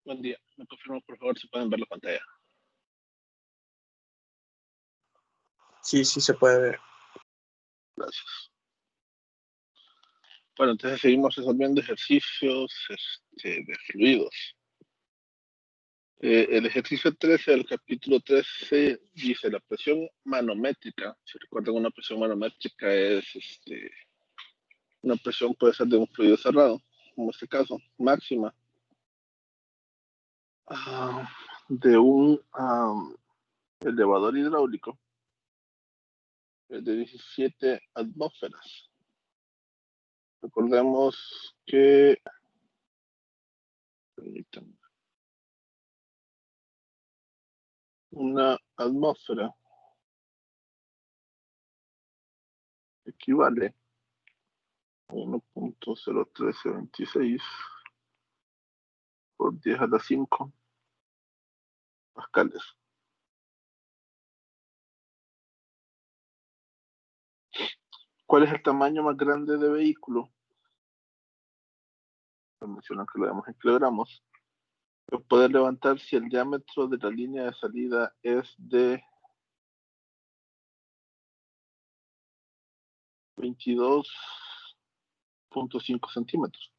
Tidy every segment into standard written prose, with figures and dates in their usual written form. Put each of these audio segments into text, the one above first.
Buen día. ¿Me confirman, por favor, si pueden ver la pantalla? Sí, sí se puede ver. Gracias. Bueno, entonces seguimos resolviendo ejercicios de fluidos. El ejercicio 13 del capítulo 13 dice la presión manométrica. Si recuerdan, una presión manométrica es una presión, puede ser de un fluido cerrado, como este caso, máxima, de un elevador hidráulico de 17 atmósferas. Recordemos que, permítanme, una atmósfera equivale a 1.01326 por 10 a la 5 pascales. ¿Cuál es el tamaño más grande de vehículo? Me mencionan que lo vemos en kilogramos. Poder levantar si el diámetro de la línea de salida es de 22.5 centímetros.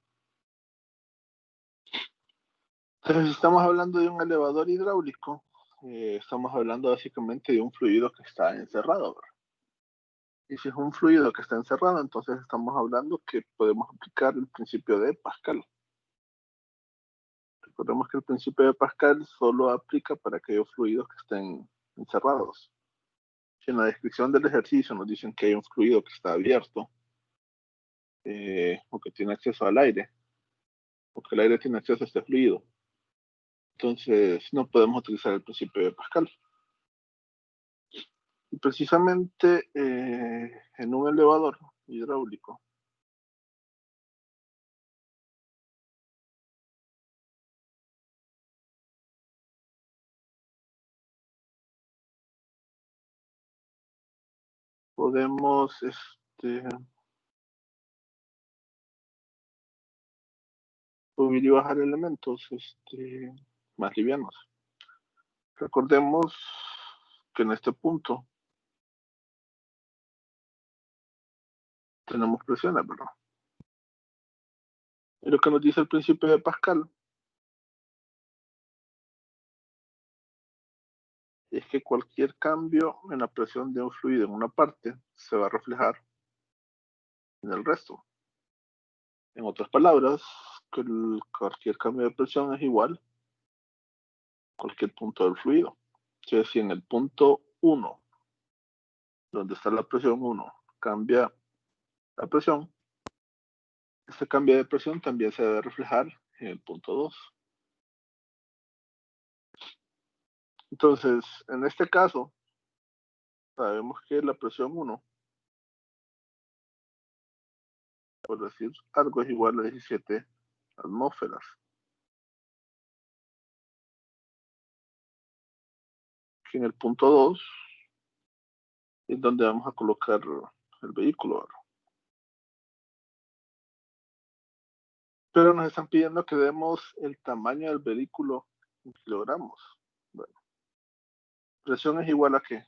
Entonces, si estamos hablando de un elevador hidráulico, estamos hablando básicamente de un fluido que está encerrado, ¿verdad? Y si es un fluido que está encerrado, entonces estamos hablando que podemos aplicar el principio de Pascal. Recordemos que el principio de Pascal solo aplica para aquellos fluidos que estén encerrados. Si en la descripción del ejercicio nos dicen que hay un fluido que está abierto, o que tiene acceso al aire, o que el aire tiene acceso a este fluido, entonces no podemos utilizar el principio de Pascal. Y precisamente en un elevador hidráulico, podemos subir y bajar elementos más livianos. Recordemos que en este punto tenemos presiones, ¿verdad? Y lo que nos dice el principio de Pascal es que cualquier cambio en la presión de un fluido en una parte se va a reflejar en el resto. En otras palabras, que cualquier cambio de presión es igual a cualquier punto del fluido. Es decir, en el punto 1, donde está la presión 1, cambia la presión, este cambio de presión también se debe reflejar en el punto 2. Entonces, en este caso, sabemos que la presión 1, por decir algo, es igual a 17 atmósferas. Que en el punto 2 es donde vamos a colocar el vehículo. Pero nos están pidiendo que demos el tamaño del vehículo en kilogramos. Bueno, presión es igual a ¿qué?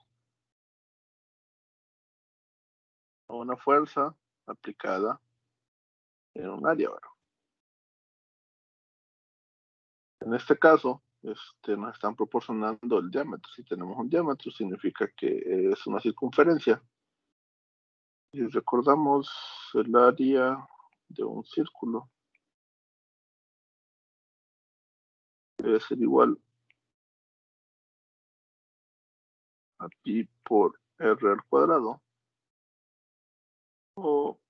A una fuerza aplicada en un área. Bueno, en este caso, nos están proporcionando el diámetro. Si tenemos un diámetro, significa que es una circunferencia. Y recordamos el área de un círculo, debe ser igual a pi por r al cuadrado, o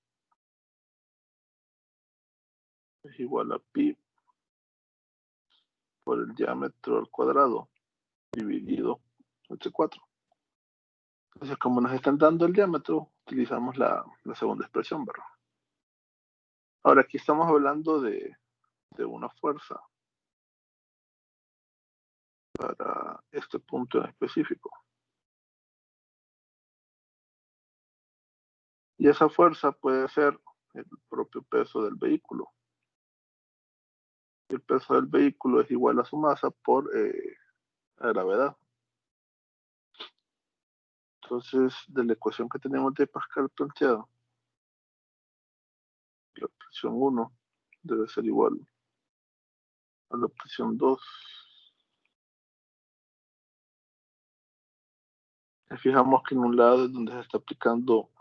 es igual a pi por el diámetro al cuadrado dividido entre 4. Entonces, como nos están dando el diámetro, utilizamos la segunda expresión, ¿verdad? Ahora, aquí estamos hablando de una fuerza para este punto en específico. Y esa fuerza puede ser el propio peso del vehículo. el peso del vehículo es igual a su masa por la gravedad. Entonces, de la ecuación que tenemos de Pascal planteada, la presión 1 debe ser igual a la presión 2. Fijamos que en un lado es donde se está aplicando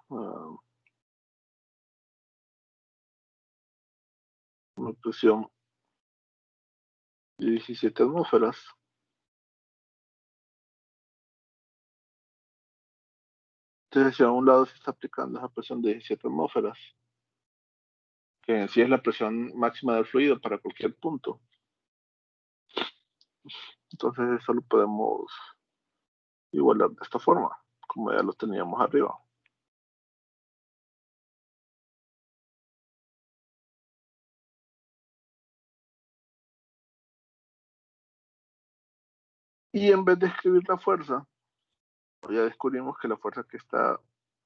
una presión de 17 atmósferas. Entonces, si a un lado se está aplicando esa presión de 17 atmósferas, que en sí es la presión máxima del fluido para cualquier punto, entonces eso lo podemos igualar de esta forma, como ya lo teníamos arriba. Y en vez de escribir la fuerza, ya descubrimos que la fuerza que está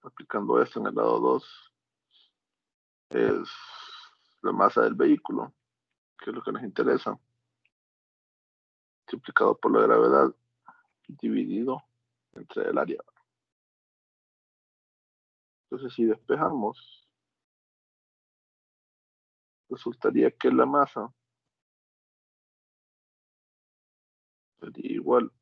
aplicando esto en el lado 2 es la masa del vehículo, que es lo que nos interesa, multiplicado por la gravedad dividido entre el área. Entonces, si despejamos, resultaría que la masa sería igual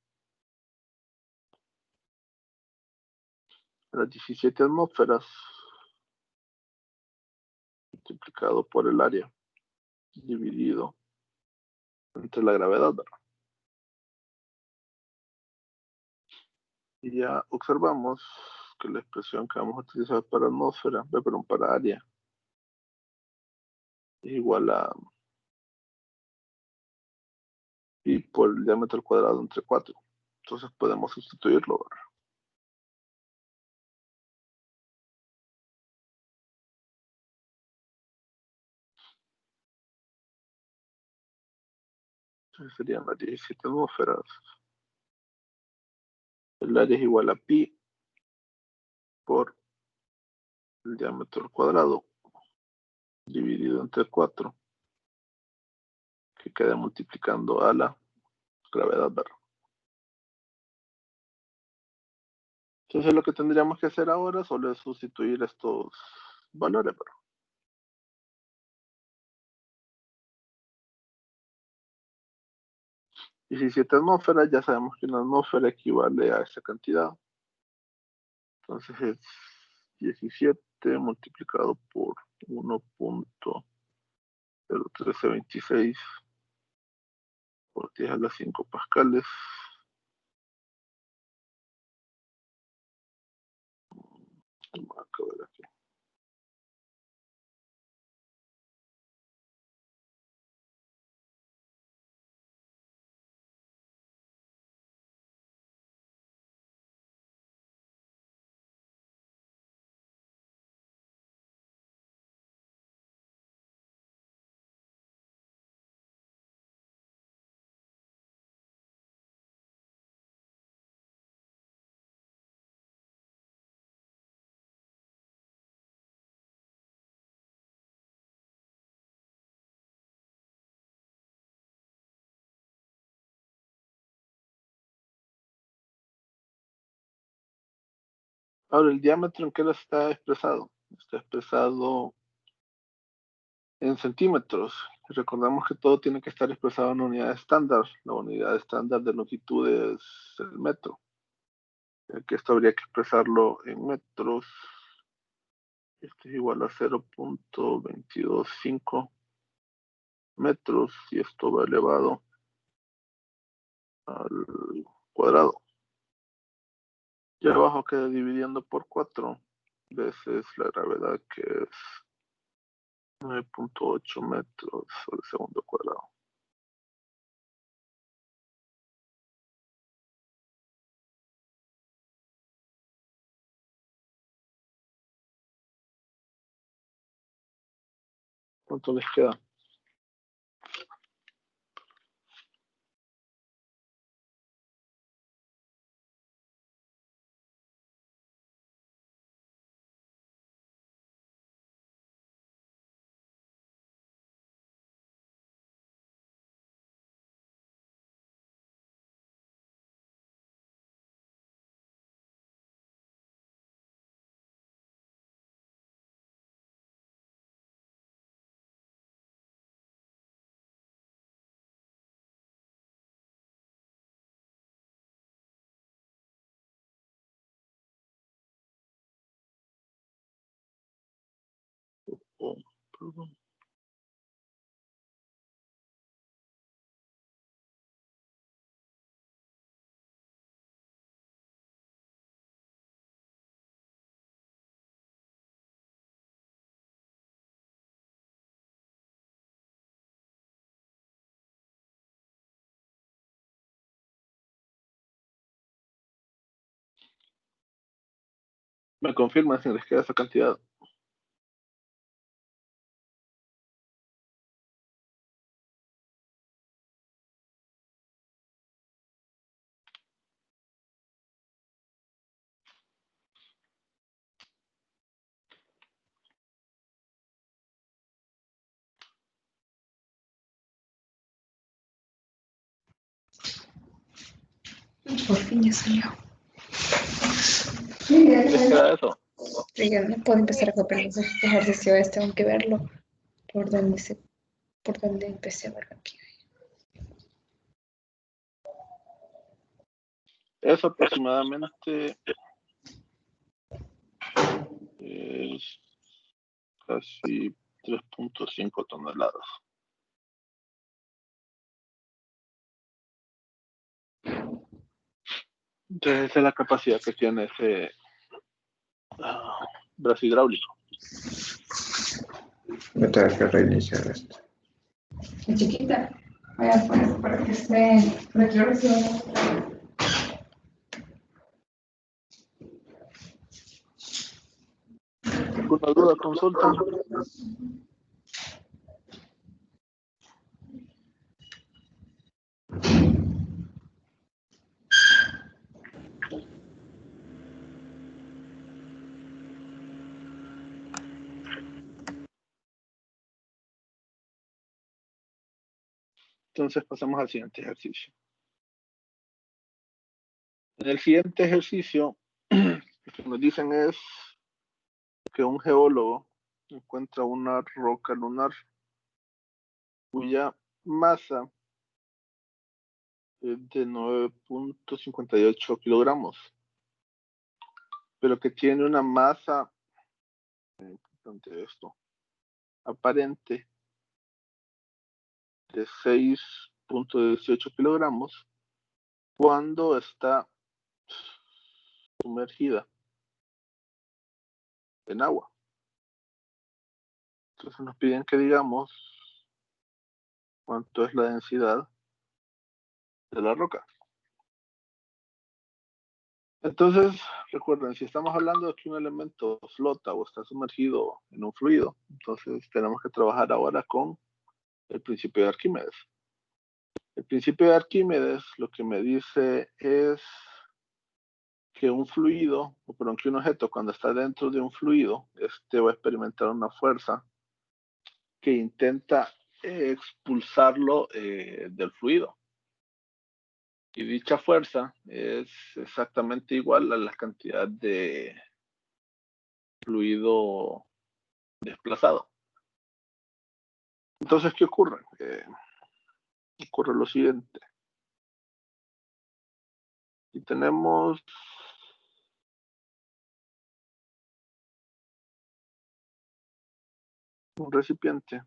a las 17 atmósferas multiplicado por el área dividido entre la gravedad, ¿verdad? Y ya observamos que la expresión que vamos a utilizar para atmósfera, perdón, para área, es igual a pi por el diámetro al cuadrado entre 4. Entonces podemos sustituirlo, ¿verdad? Entonces serían las 17 atmósferas. El área es igual a pi por el diámetro al cuadrado dividido entre 4, que queda multiplicando a la gravedad, ¿verdad? Entonces lo que tendríamos que hacer ahora solo es sustituir estos valores, ¿verdad? Y 17 atmósferas, ya sabemos que una atmósfera equivale a esa cantidad. Entonces es 17 multiplicado por 1.01326 por 10 a las 5 pascales. Vamos a ver aquí. Ahora, el diámetro en que está expresado. Está expresado en centímetros. Recordamos que todo tiene que estar expresado en unidad estándar. La unidad estándar de longitud es el metro. Que esto habría que expresarlo en metros. Esto es igual a 0.225 metros y esto va elevado al cuadrado. Y abajo queda dividiendo por 4 veces la gravedad, que es 9.8 metros al segundo cuadrado. ¿Cuánto les queda? perdón. ¿Me confirma si les queda esa cantidad? Por fin ya salió. ¿Les queda eso? Ya no puedo empezar a copiar los ejercicios tengo que verlo por donde empecé a verlo aquí. Eso aproximadamente es casi 3.5 toneladas. Entonces esa es la capacidad que tiene ese brazo hidráulico. Voy a tener que reiniciar esto. Es chiquita. Voy a poner para que esté. Para que yo reciba. ¿Alguna duda, consulta? Entonces pasamos al siguiente ejercicio. En el siguiente ejercicio, lo que nos dicen es que un geólogo encuentra una roca lunar cuya masa es de 9.58 kilogramos, pero que tiene una masa, importante esto, aparente de 6.18 kilogramos cuando está sumergida en agua. Entonces nos piden que digamos cuánto es la densidad de la roca. Entonces, recuerden, si estamos hablando de que un elemento flota o está sumergido en un fluido, entonces tenemos que trabajar ahora con el principio de Arquímedes. El principio de Arquímedes lo que me dice es que un fluido, o perdón, que un objeto cuando está dentro de un fluido, este va a experimentar una fuerza que intenta expulsarlo del fluido. Y dicha fuerza es exactamente igual a la cantidad de fluido desplazado. Entonces, ¿qué ocurre? Ocurre lo siguiente. Si tenemos un recipiente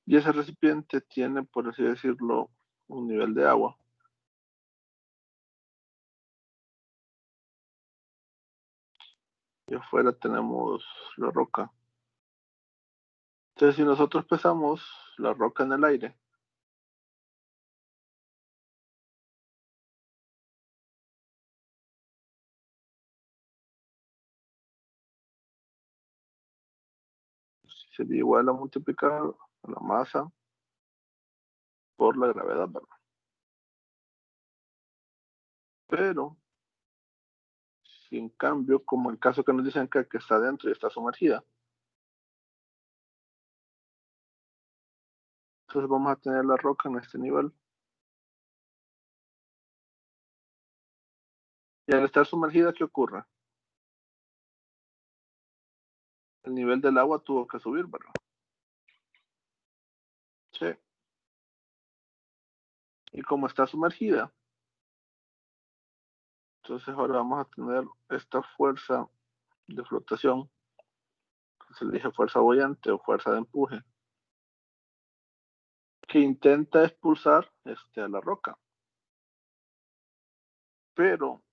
y ese recipiente tiene, por así decirlo, un nivel de agua, y afuera tenemos la roca. Entonces, si nosotros pesamos la roca en el aire, sería igual a multiplicar a la masa por la gravedad, ¿verdad? Pero, si en cambio, como el caso que nos dicen que está dentro y está sumergida, Entonces vamos a tener la roca en este nivel. Y al estar sumergida, ¿qué ocurre? El nivel del agua tuvo que subir, ¿verdad? Sí. Y como está sumergida, entonces ahora vamos a tener esta fuerza de flotación, que se le dice fuerza boyante o fuerza de empuje, que intenta expulsar a la roca. Pero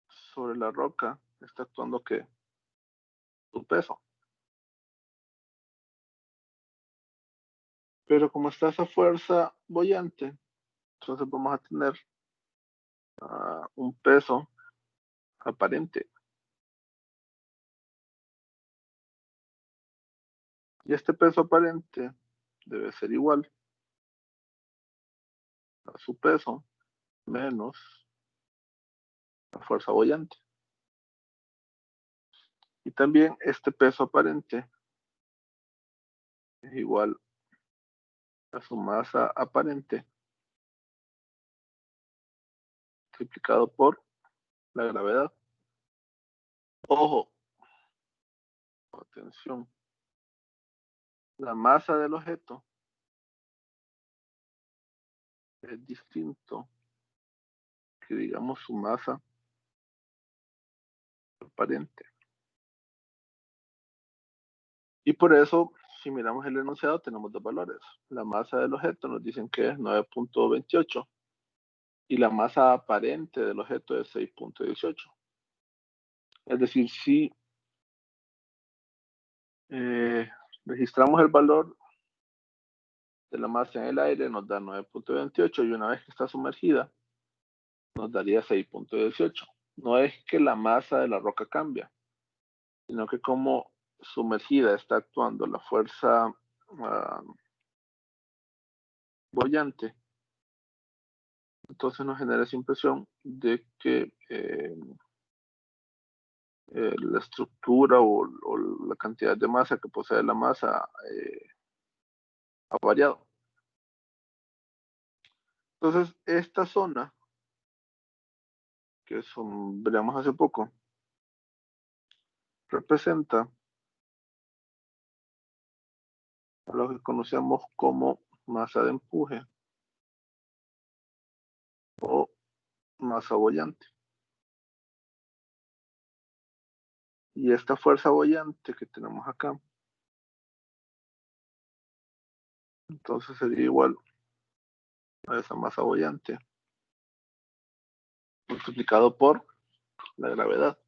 sobre la roca está actuando ¿qué? Su peso. Pero como está esa fuerza boyante, entonces vamos a tener un peso aparente. Y este peso aparente debe ser igual a su peso menos la fuerza boyante. Y también este peso aparente es igual a su masa aparente multiplicado por la gravedad. Ojo, atención, la masa del objeto es distinto que digamos su masa aparente. Y por eso, si miramos el enunciado, tenemos dos valores. La masa del objeto nos dicen que es 9.28 y la masa aparente del objeto es 6.18. Es decir, si registramos el valor de la masa en el aire, nos da 9.28 y una vez que está sumergida, nos daría 6.18. No es que la masa de la roca cambia, sino que como sumergida está actuando la fuerza boyante, entonces nos genera esa impresión de que la estructura o la cantidad de masa que posee la masa ha variado. Entonces, esta zona que veamos hace poco, representa a lo que conocemos como masa de empuje o masa boyante. Y esta fuerza boyante que tenemos acá, entonces sería igual a esa masa boyante multiplicado por la gravedad.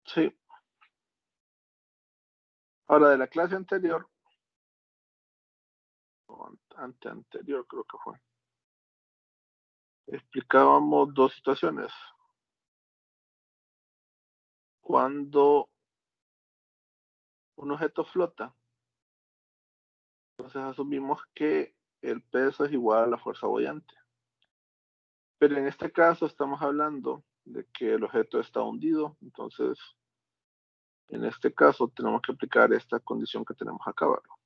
Sí. Ahora, de la clase anterior, o anterior creo que fue, explicábamos dos situaciones. Cuando un objeto flota, entonces asumimos que el peso es igual a la fuerza boyante. Pero en este caso estamos hablando de que el objeto está hundido, entonces en este caso tenemos que aplicar esta condición que tenemos acá abajo.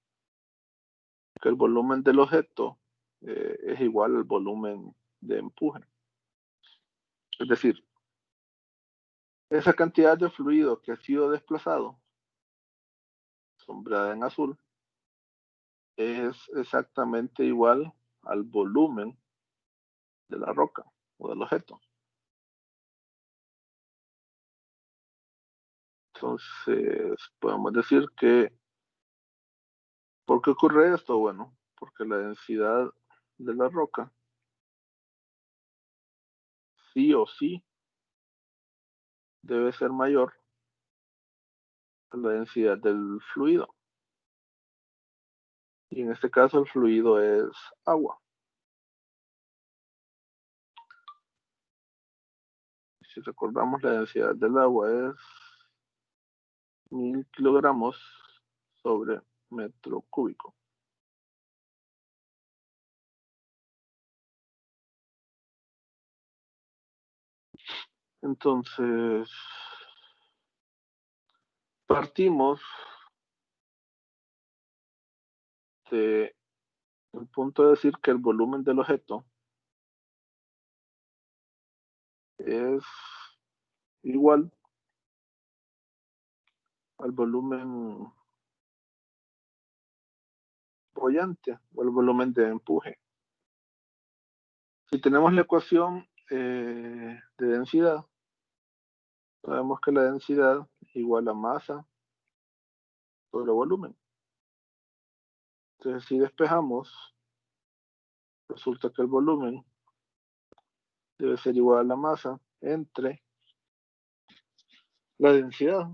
Que el volumen del objeto es igual al volumen de empuje. Es decir, esa cantidad de fluido que ha sido desplazado, sombreada en azul, es exactamente igual al volumen de la roca o del objeto. Entonces, podemos decir que, ¿por qué ocurre esto? Bueno, porque la densidad de la roca, sí o sí, debe ser mayor a la densidad del fluido. Y en este caso el fluido es agua. Si recordamos, la densidad del agua es 1000 kilogramos sobre metro cúbico. Entonces, partimos el punto de decir que el volumen del objeto es igual al volumen boyante o el volumen de empuje. Si tenemos la ecuación de densidad, sabemos que la densidad es igual a masa sobre volumen. Entonces, si despejamos, resulta que el volumen debe ser igual a la masa entre la densidad.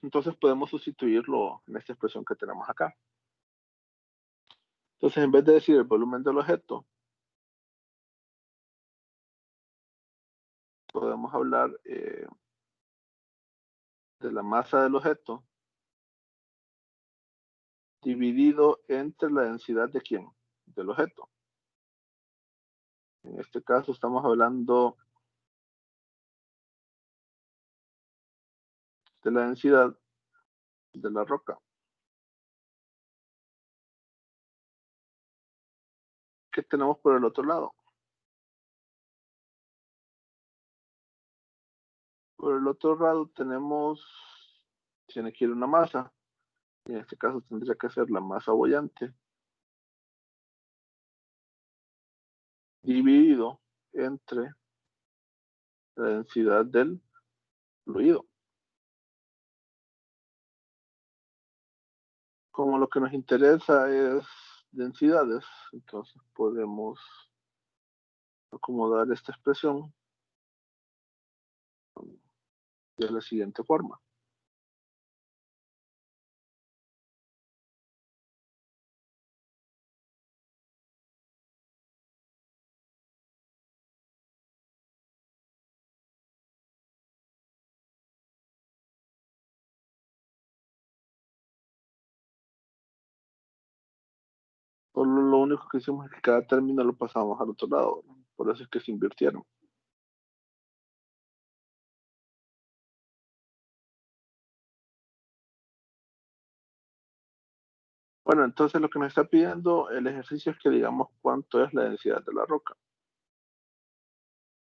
Entonces podemos sustituirlo en esta expresión que tenemos acá. Entonces, en vez de decir el volumen del objeto, podemos hablar de la masa del objeto dividido entre la densidad de ¿quién? Del objeto. En este caso estamos hablando de la densidad de la roca. ¿Qué tenemos por el otro lado? Por el otro lado tenemos, tiene que ir una masa, y en este caso tendría que ser la masa boyante, dividido entre la densidad del fluido. Como lo que nos interesa es densidades, entonces podemos acomodar esta expresión de la siguiente forma. Solo lo único que hicimos es que cada término lo pasamos al otro lado, ¿no? Por eso es que se invirtieron. Bueno, entonces lo que nos está pidiendo el ejercicio es que digamos cuánto es la densidad de la roca.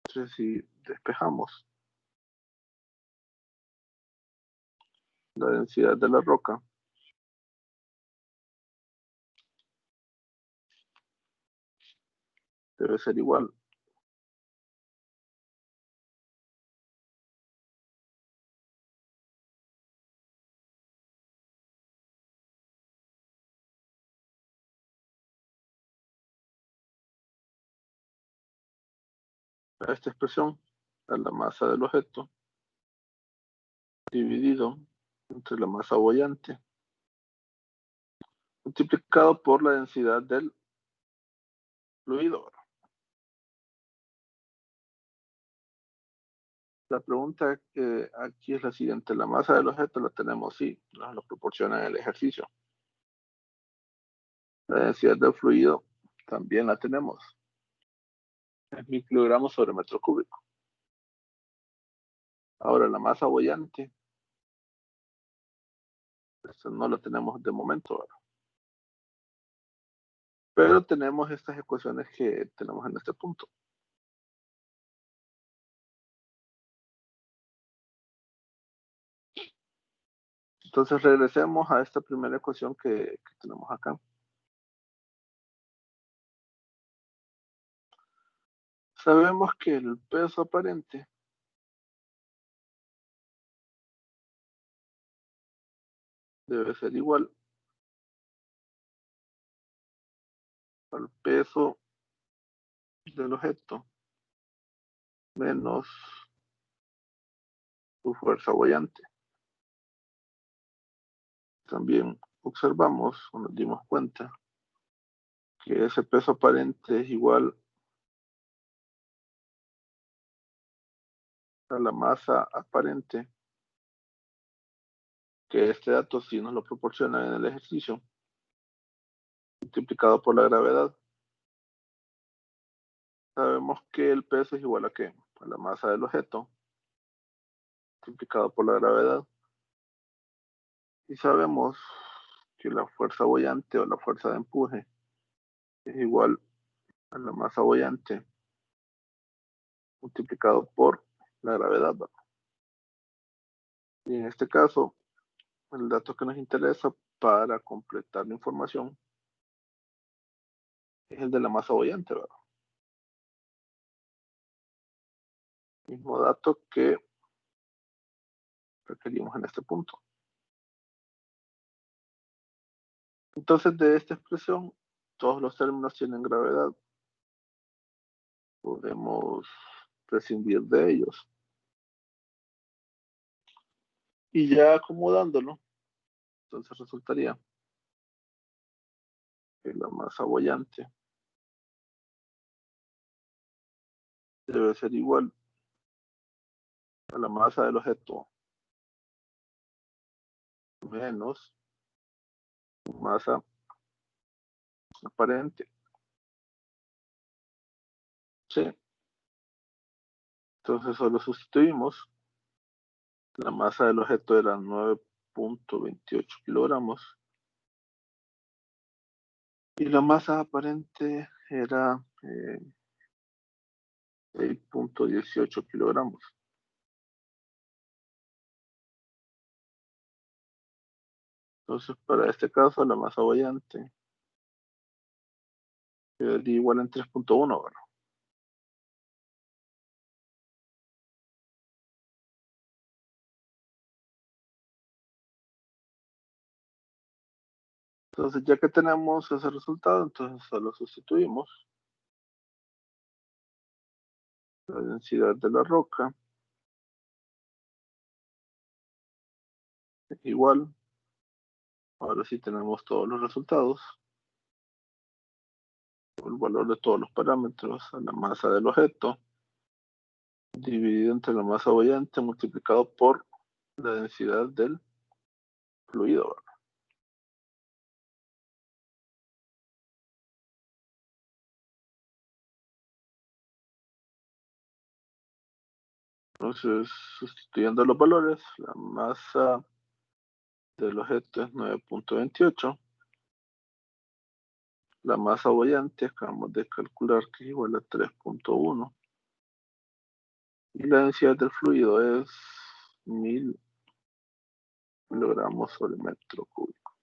Entonces, si despejamos la densidad de la roca, debe ser igual a esta expresión, a la masa del objeto, dividido entre la masa boyante, multiplicado por la densidad del fluido. La pregunta aquí es la siguiente: la masa del objeto la tenemos, sí, nos lo proporciona en el ejercicio. La densidad del fluido también la tenemos, es 1000 kilogramos sobre metro cúbico. Ahora la masa boyante, esto no lo tenemos de momento, ¿verdad? Pero tenemos estas ecuaciones que tenemos en este punto. Entonces regresemos a esta primera ecuación que tenemos acá. Sabemos que el peso aparente debe ser igual al peso del objeto menos su fuerza boyante. También observamos o nos dimos cuenta que ese peso aparente es igual a la masa aparente, que este dato sí nos lo proporciona en el ejercicio, multiplicado por la gravedad. Sabemos que el peso es igual a ¿qué? A la masa del objeto, multiplicado por la gravedad. Y sabemos que la fuerza boyante o la fuerza de empuje es igual a la masa boyante multiplicado por la gravedad, ¿verdad? Y en este caso, el dato que nos interesa para completar la información es el de la masa boyante, ¿verdad? Mismo dato que requerimos en este punto. Entonces, de esta expresión, todos los términos tienen gravedad. Podemos prescindir de ellos. Y ya acomodándolo, entonces resultaría que la masa boyante debe ser igual a la masa del objeto menos masa aparente. Sí. Entonces solo sustituimos. La masa del objeto era 9.28 kilogramos. Y la masa aparente era 6.18 kilogramos. Entonces, para este caso, la masa boyante quedaría igual en 3.1, ¿verdad? Entonces, ya que tenemos ese resultado, entonces solo sustituimos la densidad de la roca es igual. Ahora sí tenemos todos los resultados. El valor de todos los parámetros a la masa del objeto dividido entre la masa boyante multiplicado por la densidad del fluido, ¿verdad? Entonces, sustituyendo los valores, la masa del objeto es 9.28. La masa boyante acabamos de calcular que es igual a 3.1. Y la densidad del fluido es 1000 kilogramos sobre metro cúbico.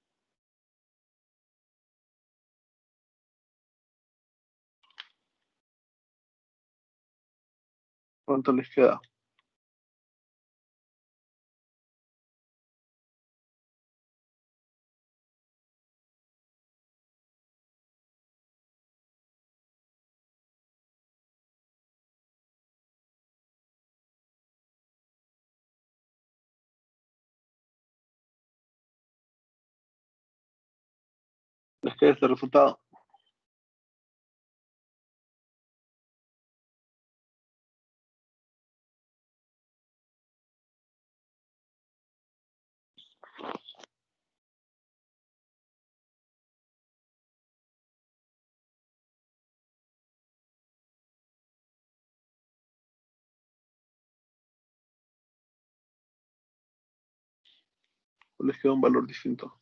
¿Cuánto les queda? ¿Les queda este resultado? ¿O les queda un valor distinto?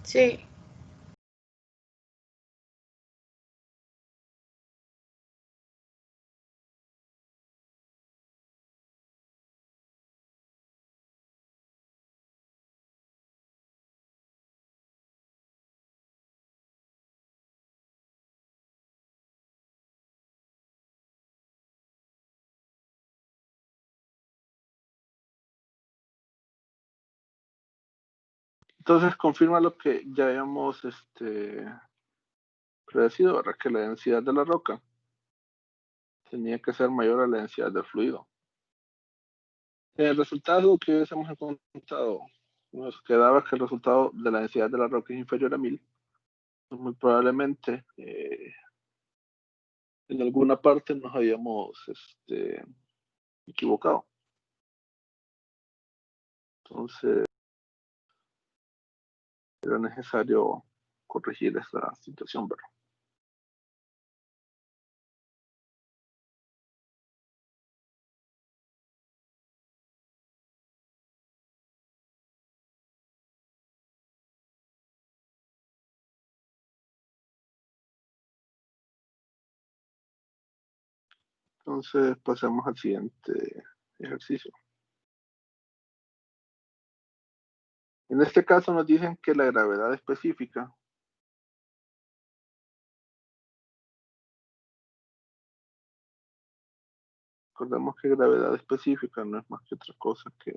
Sí, Entonces confirma lo que ya habíamos predecido, ¿verdad? Que la densidad de la roca tenía que ser mayor a la densidad del fluido. El resultado que hubiésemos encontrado nos quedaba que el resultado de la densidad de la roca es inferior a 1000. Muy probablemente en alguna parte nos habíamos equivocado. Entonces era necesario corregir esa situación, ¿verdad? Entonces pasemos al siguiente ejercicio. En este caso nos dicen que la gravedad específica recordemos que gravedad específica no es más que otra cosa que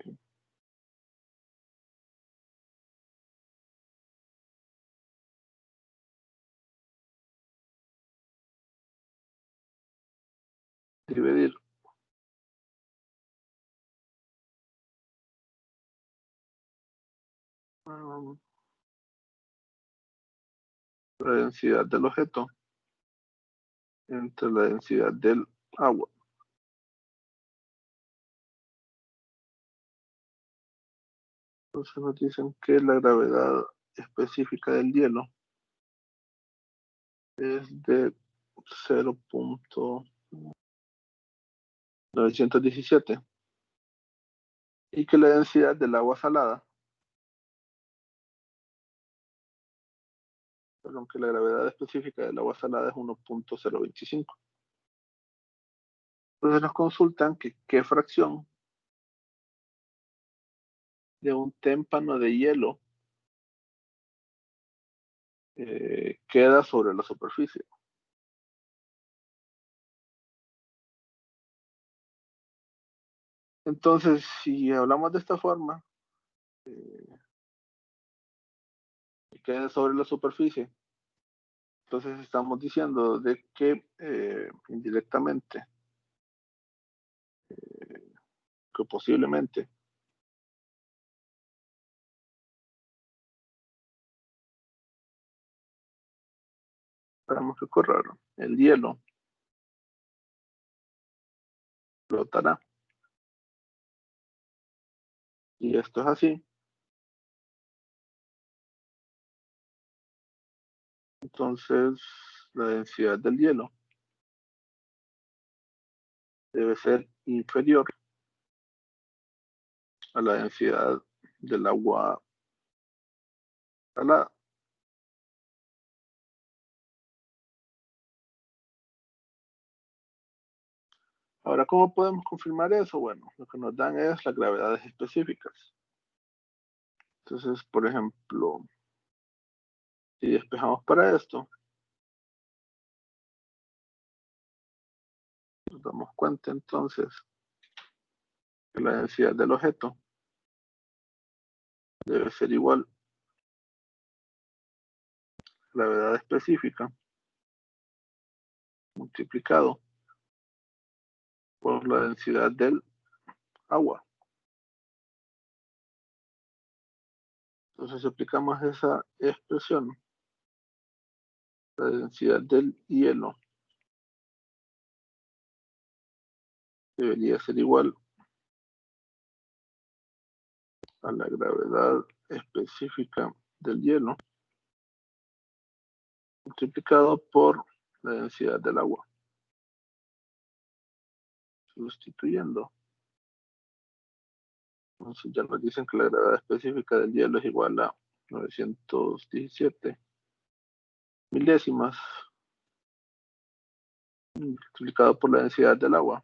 dividir la densidad del objeto entre la densidad del agua. Entonces nos dicen que la gravedad específica del hielo es de 0.917 y que la densidad del agua salada, perdón, que la gravedad específica del agua salada es 1.025. Entonces nos consultan que qué fracción de un témpano de hielo queda sobre la superficie. Entonces, si hablamos de esta forma, que quede sobre la superficie, entonces estamos diciendo de que indirectamente, que posiblemente tenemos que correr el hielo flotará. Y esto es así. Entonces, la densidad del hielo debe ser inferior a la densidad del agua salada. Ahora, ¿cómo podemos confirmar eso? Bueno, lo que nos dan es las gravedades específicas. Entonces, por ejemplo, si despejamos para esto, nos damos cuenta entonces que la densidad del objeto debe ser igual a la gravedad específica multiplicado por la densidad del agua. Entonces, si aplicamos esa expresión, la densidad del hielo debería ser igual a la gravedad específica del hielo multiplicado por la densidad del agua. Sustituyendo. Entonces ya nos dicen que la gravedad específica del hielo es igual a 917 milésimas multiplicado por la densidad del agua.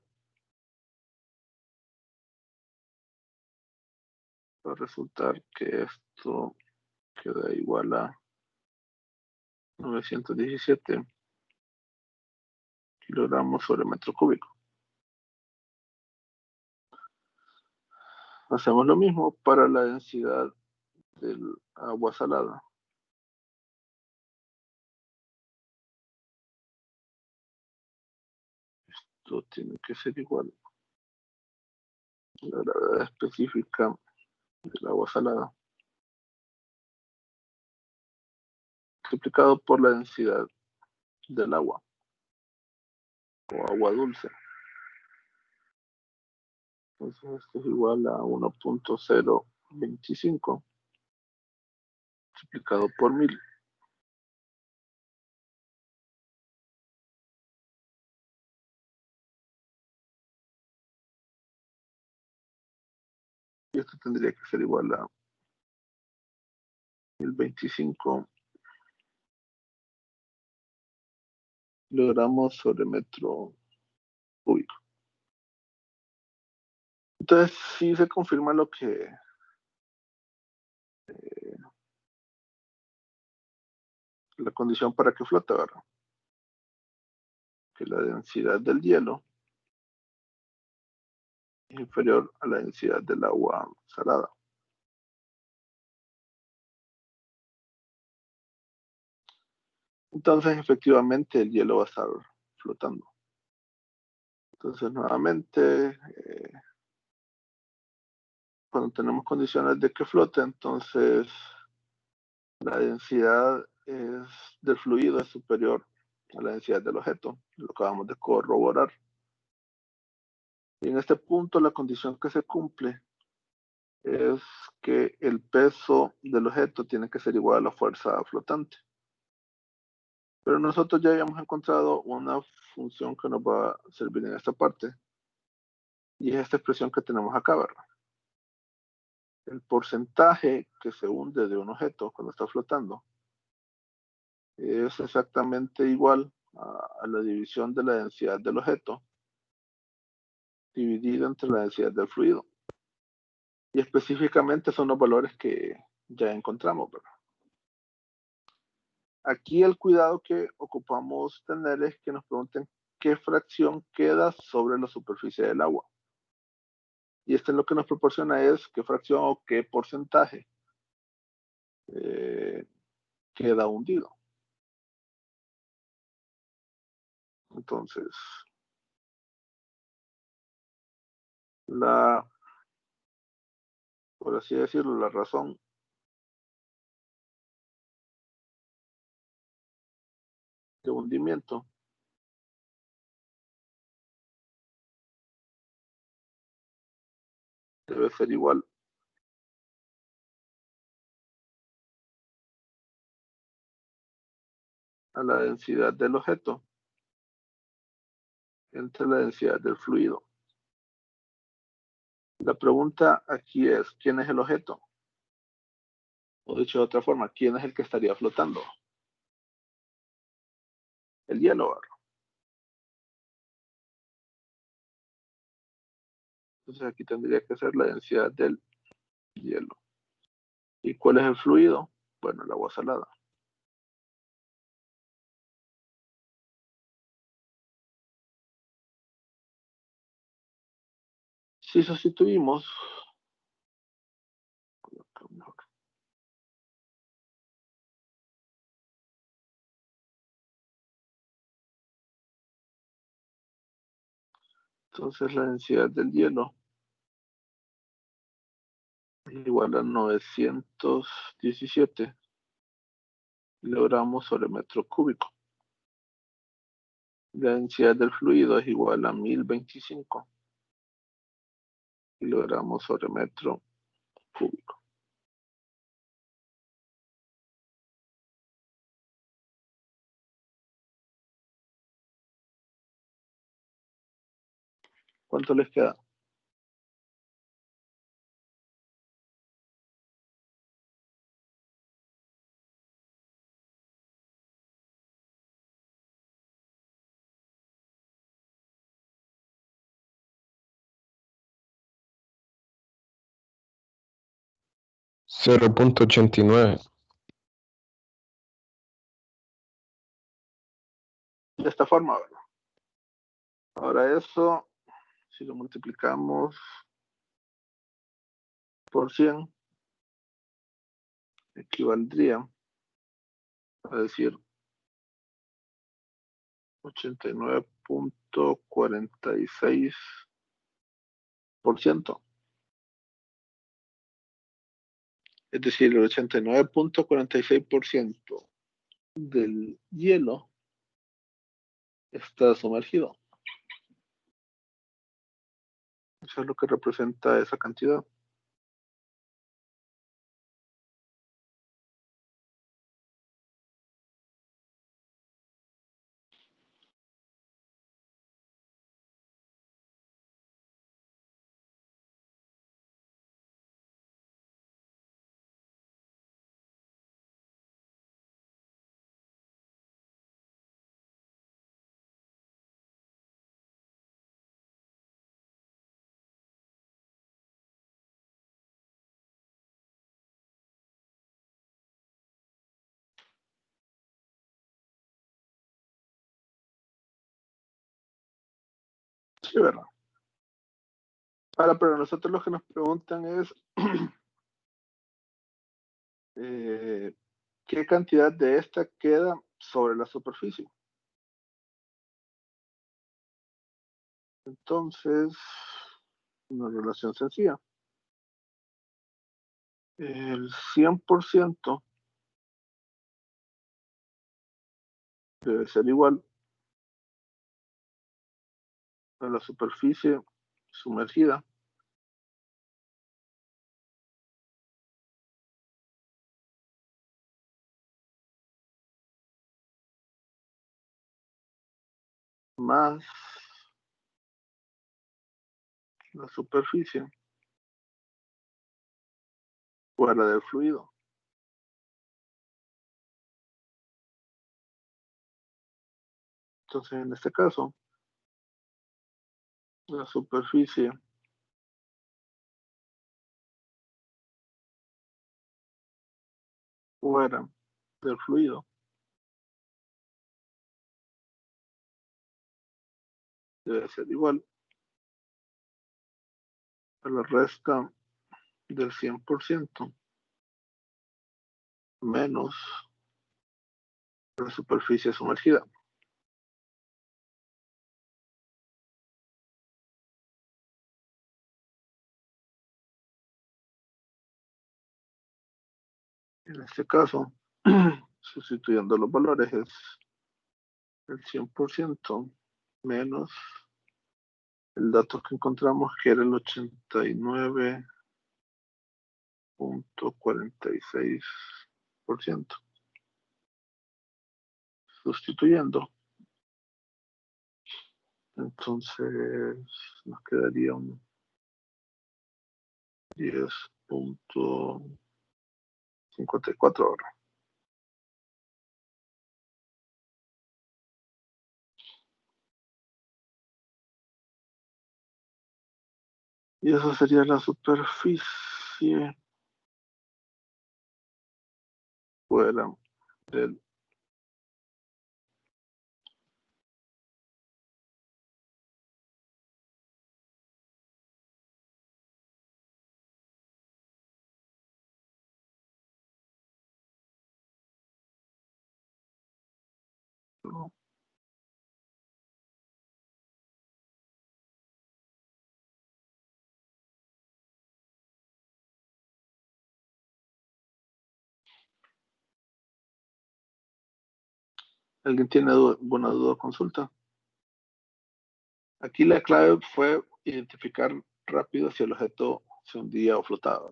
Va a resultar que esto queda igual a 917 kilogramos sobre metro cúbico. Hacemos lo mismo para la densidad del agua salada. Esto tiene que ser igual a la gravedad específica del agua salada multiplicado por la densidad del agua o agua dulce. Entonces esto es igual a 1.025 multiplicado por 1000. Y esto tendría que ser igual a 1025 kilogramos sobre metro cúbico. Entonces sí se confirma lo que la condición para que flote, ¿verdad? Que la densidad del hielo es inferior a la densidad del agua salada. Entonces, efectivamente, el hielo va a estar flotando. Entonces, nuevamente, cuando tenemos condiciones de que flote, entonces la densidad del fluido es superior a la densidad del objeto. Lo acabamos de corroborar. Y en este punto, la condición que se cumple es que el peso del objeto tiene que ser igual a la fuerza flotante. Pero nosotros ya habíamos encontrado una función que nos va a servir en esta parte. Y es esta expresión que tenemos acá, ¿verdad? El porcentaje que se hunde de un objeto cuando está flotando es exactamente igual a la división de la densidad del objeto dividida entre la densidad del fluido. Y específicamente son los valores que ya encontramos, ¿verdad? Aquí el cuidado que ocupamos tener es que nos pregunten qué fracción queda sobre la superficie del agua. Y esto es lo que nos proporciona es qué fracción o qué porcentaje queda hundido. Entonces, por así decirlo, la razón de hundimiento debe ser igual a la densidad del objeto entre la densidad del fluido. La pregunta aquí es, ¿quién es el objeto? O dicho de otra forma, ¿quién es el que estaría flotando? El hielo, ¿verdad? Entonces aquí tendría que ser la densidad del hielo. ¿Y cuál es el fluido? Bueno, el agua salada. Si sustituimos, entonces la densidad del hielo es igual a 917 kilogramos sobre metro cúbico. La densidad del fluido es igual a 1025 kilogramos sobre metro cúbico. ¿Cuánto les queda? $0.89. De esta forma, ¿verdad? Ahora eso, si lo multiplicamos por 100, equivaldría a decir 89.46%. Es decir, el 89.46% del hielo está sumergido. Eso es lo que representa esa cantidad. Sí, ¿verdad? Ahora, pero nosotros lo que nos preguntan es ¿qué cantidad de esta queda sobre la superficie? Entonces, una relación sencilla. El 100% debe ser igual a la superficie sumergida más la superficie fuera del fluido. Entonces, en este caso, la superficie fuera del fluido debe ser igual a la resta del 100% menos la superficie sumergida. En este caso, sustituyendo los valores es el 100% menos el dato que encontramos que era el 89.46%. Sustituyendo, entonces nos quedaría un 10.54 ahora. Y eso sería la superficie fuera del ¿no? ¿Alguien tiene alguna duda o consulta? Aquí la clave fue identificar rápido si el objeto se hundía o flotaba.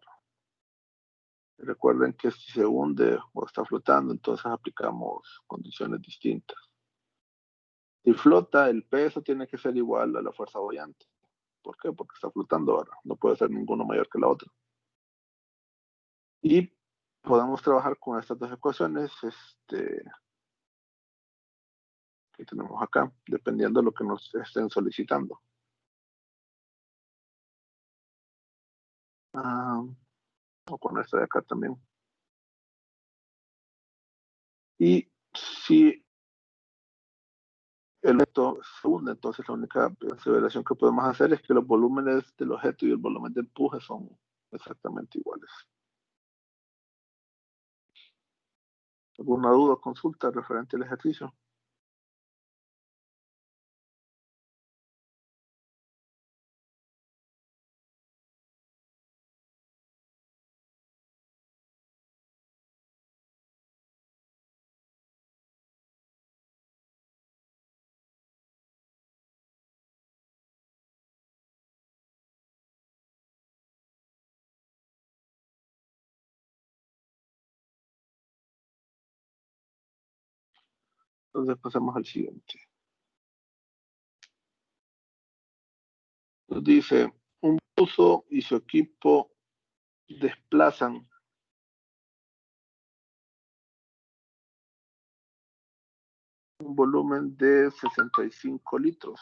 Recuerden que si se hunde o está flotando, entonces aplicamos condiciones distintas. Si flota, el peso tiene que ser igual a la fuerza boyante. ¿Por qué? Porque está flotando ahora. No puede ser ninguno mayor que la otra. Y podemos trabajar con estas dos ecuaciones que tenemos acá, dependiendo de lo que nos estén solicitando. O con esta de acá también. Y si el objeto se hunde, entonces la única aseveración que podemos hacer es que los volúmenes del objeto y el volumen de empuje son exactamente iguales. ¿Alguna duda o consulta referente al ejercicio? Entonces pasamos al siguiente. Nos dice, un buzo y su equipo desplazan un volumen de 65 litros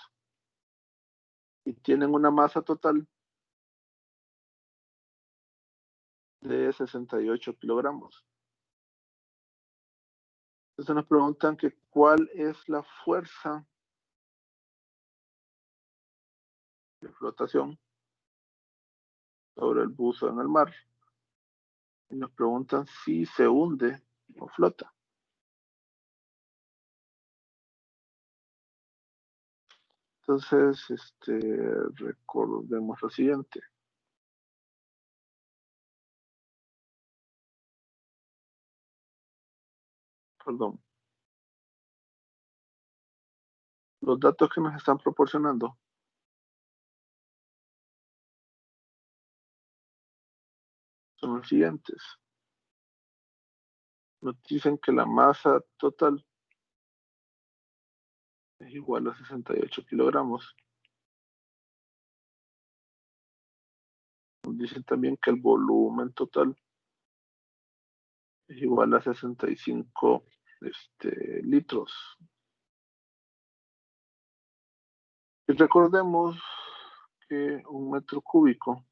y tienen una masa total de 68 kilogramos. Entonces nos preguntan que cuál es la fuerza de flotación sobre el buzo en el mar y nos preguntan si se hunde o flota. Entonces, recordemos lo siguiente. Perdón. Los datos que nos están proporcionando son los siguientes. Nos dicen que la masa total es igual a 68 kilogramos. Nos dicen también que el volumen total es igual a 65 litros. Y recordemos que un metro cúbico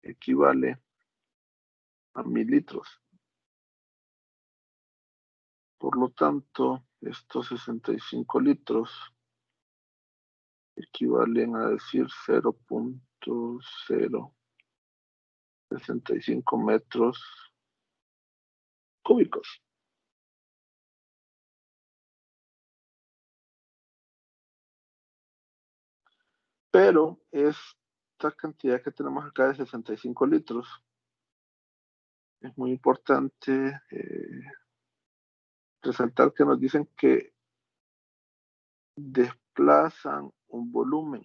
equivale a 1000 litros. Por lo tanto, estos 65 litros equivalen a decir 0.065 metros cúbicos. Pero esta cantidad que tenemos acá de 65 litros es muy importante resaltar que nos dicen que desplazan un volumen.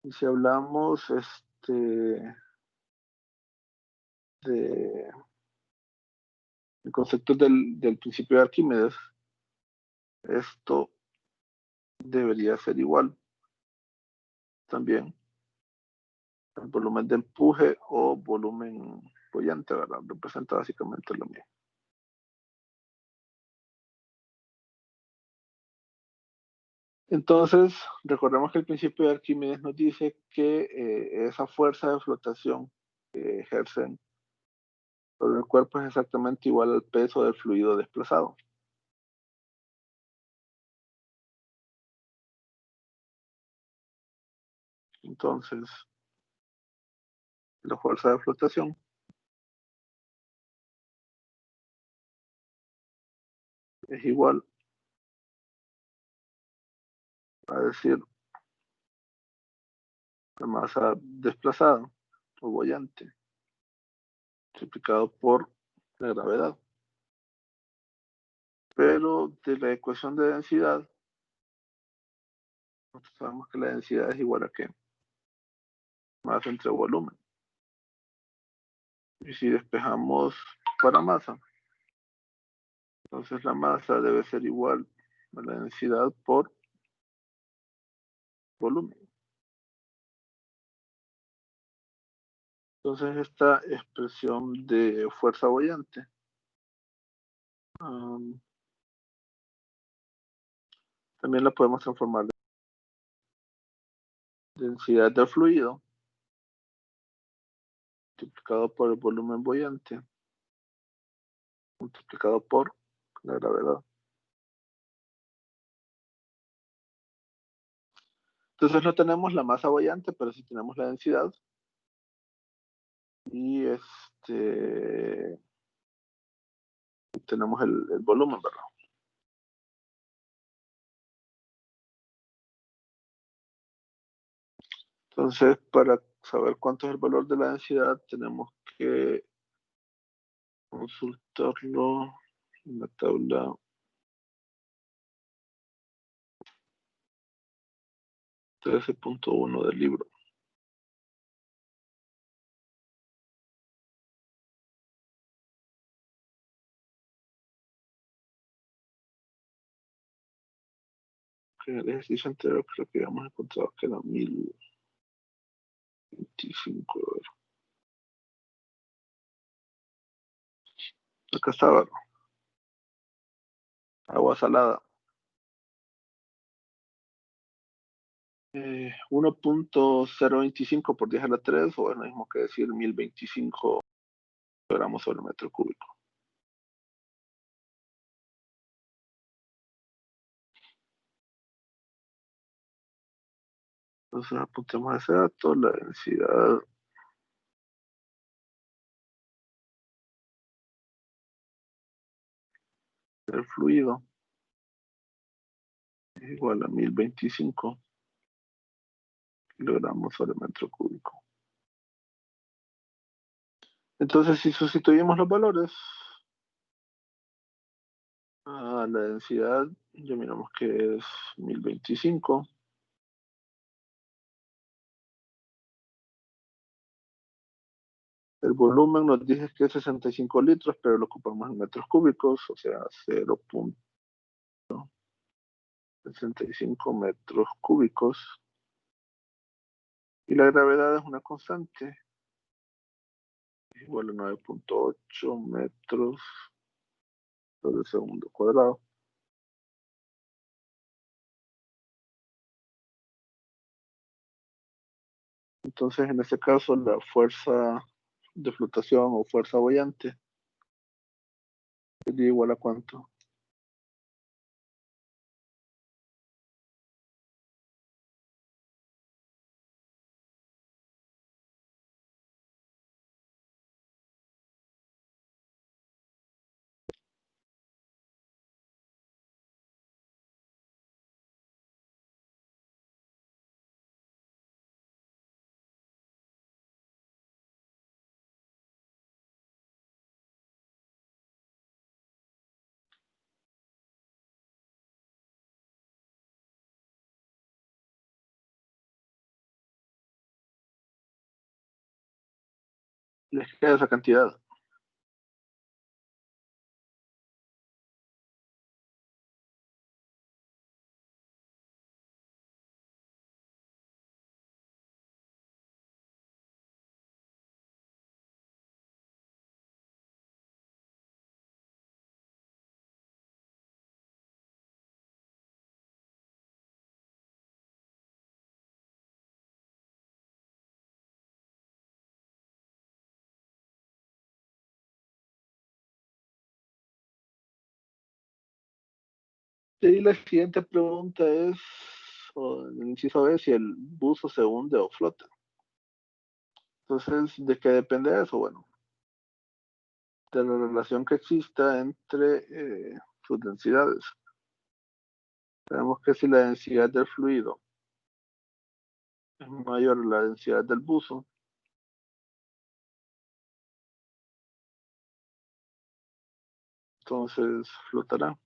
Y si hablamos de conceptos del principio de Arquímedes, esto debería ser igual también al volumen de empuje o volumen boyante, ¿verdad? Representa básicamente lo mismo. Entonces, recordemos que el principio de Arquímedes nos dice que esa fuerza de flotación que ejercen sobre el cuerpo es exactamente igual al peso del fluido desplazado. Entonces, la fuerza de flotación es igual a decir la masa desplazada o boyante multiplicado por la gravedad. Pero de la ecuación de densidad, nosotros sabemos que la densidad es igual a ¿qué? Masa entre volumen. Y si despejamos para masa, entonces la masa debe ser igual a la densidad por volumen. Entonces esta expresión de fuerza boyante también la podemos transformar en densidad del fluido multiplicado por el volumen boyante multiplicado por la gravedad. Entonces no tenemos la masa boyante, pero sí tenemos la densidad. Y tenemos el volumen, ¿verdad? Entonces, para saber cuánto es el valor de la densidad, tenemos que consultarlo en la tabla 13.1 del libro. En el ejercicio anterior creo que habíamos encontrado que era 1025. Acá estaba. Agua salada. 1.025 por 10 a la 3, o es lo mismo que decir 1025 gramos sobre metro cúbico. Entonces apuntemos ese dato, la densidad del fluido es igual a 1025 kilogramos sobre metro cúbico. Entonces, si sustituimos los valores a la densidad, ya miramos que es 1025. El volumen nos dice que es 65 litros, pero lo ocupamos en metros cúbicos, o sea, 0.65 metros cúbicos. Y la gravedad es una constante, es igual a 9.8 metros sobre segundo cuadrado. Entonces, en este caso, la fuerza de flotación o fuerza boyante sería igual a ¿cuánto? Les queda esa cantidad. Y la siguiente pregunta es, o en el inciso B, si el buzo se hunde o flota. Entonces, ¿de qué depende eso? Bueno, de la relación que exista entre sus densidades. Sabemos que si la densidad del fluido es mayor a la densidad del buzo, entonces flotará.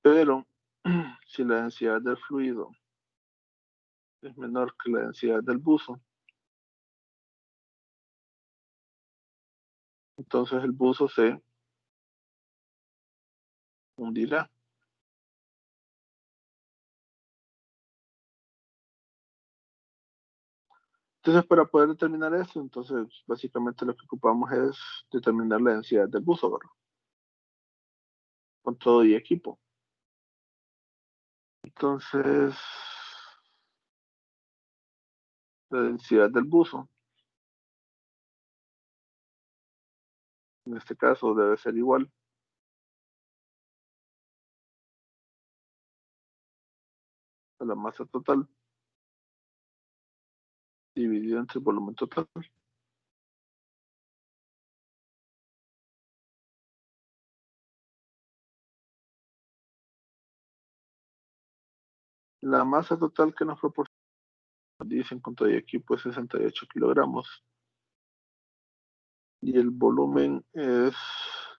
Pero si la densidad del fluido es menor que la densidad del buzo, entonces el buzo se hundirá. Entonces, para poder determinar eso, entonces básicamente lo que ocupamos es determinar la densidad del buzo, ¿verdad? Con todo y equipo. Entonces, la densidad del buzo, en este caso, debe ser igual a la masa total dividido entre el volumen total. La masa total que nos proporciona, dicen con todo y equipo, es 68 kilogramos. Y el volumen es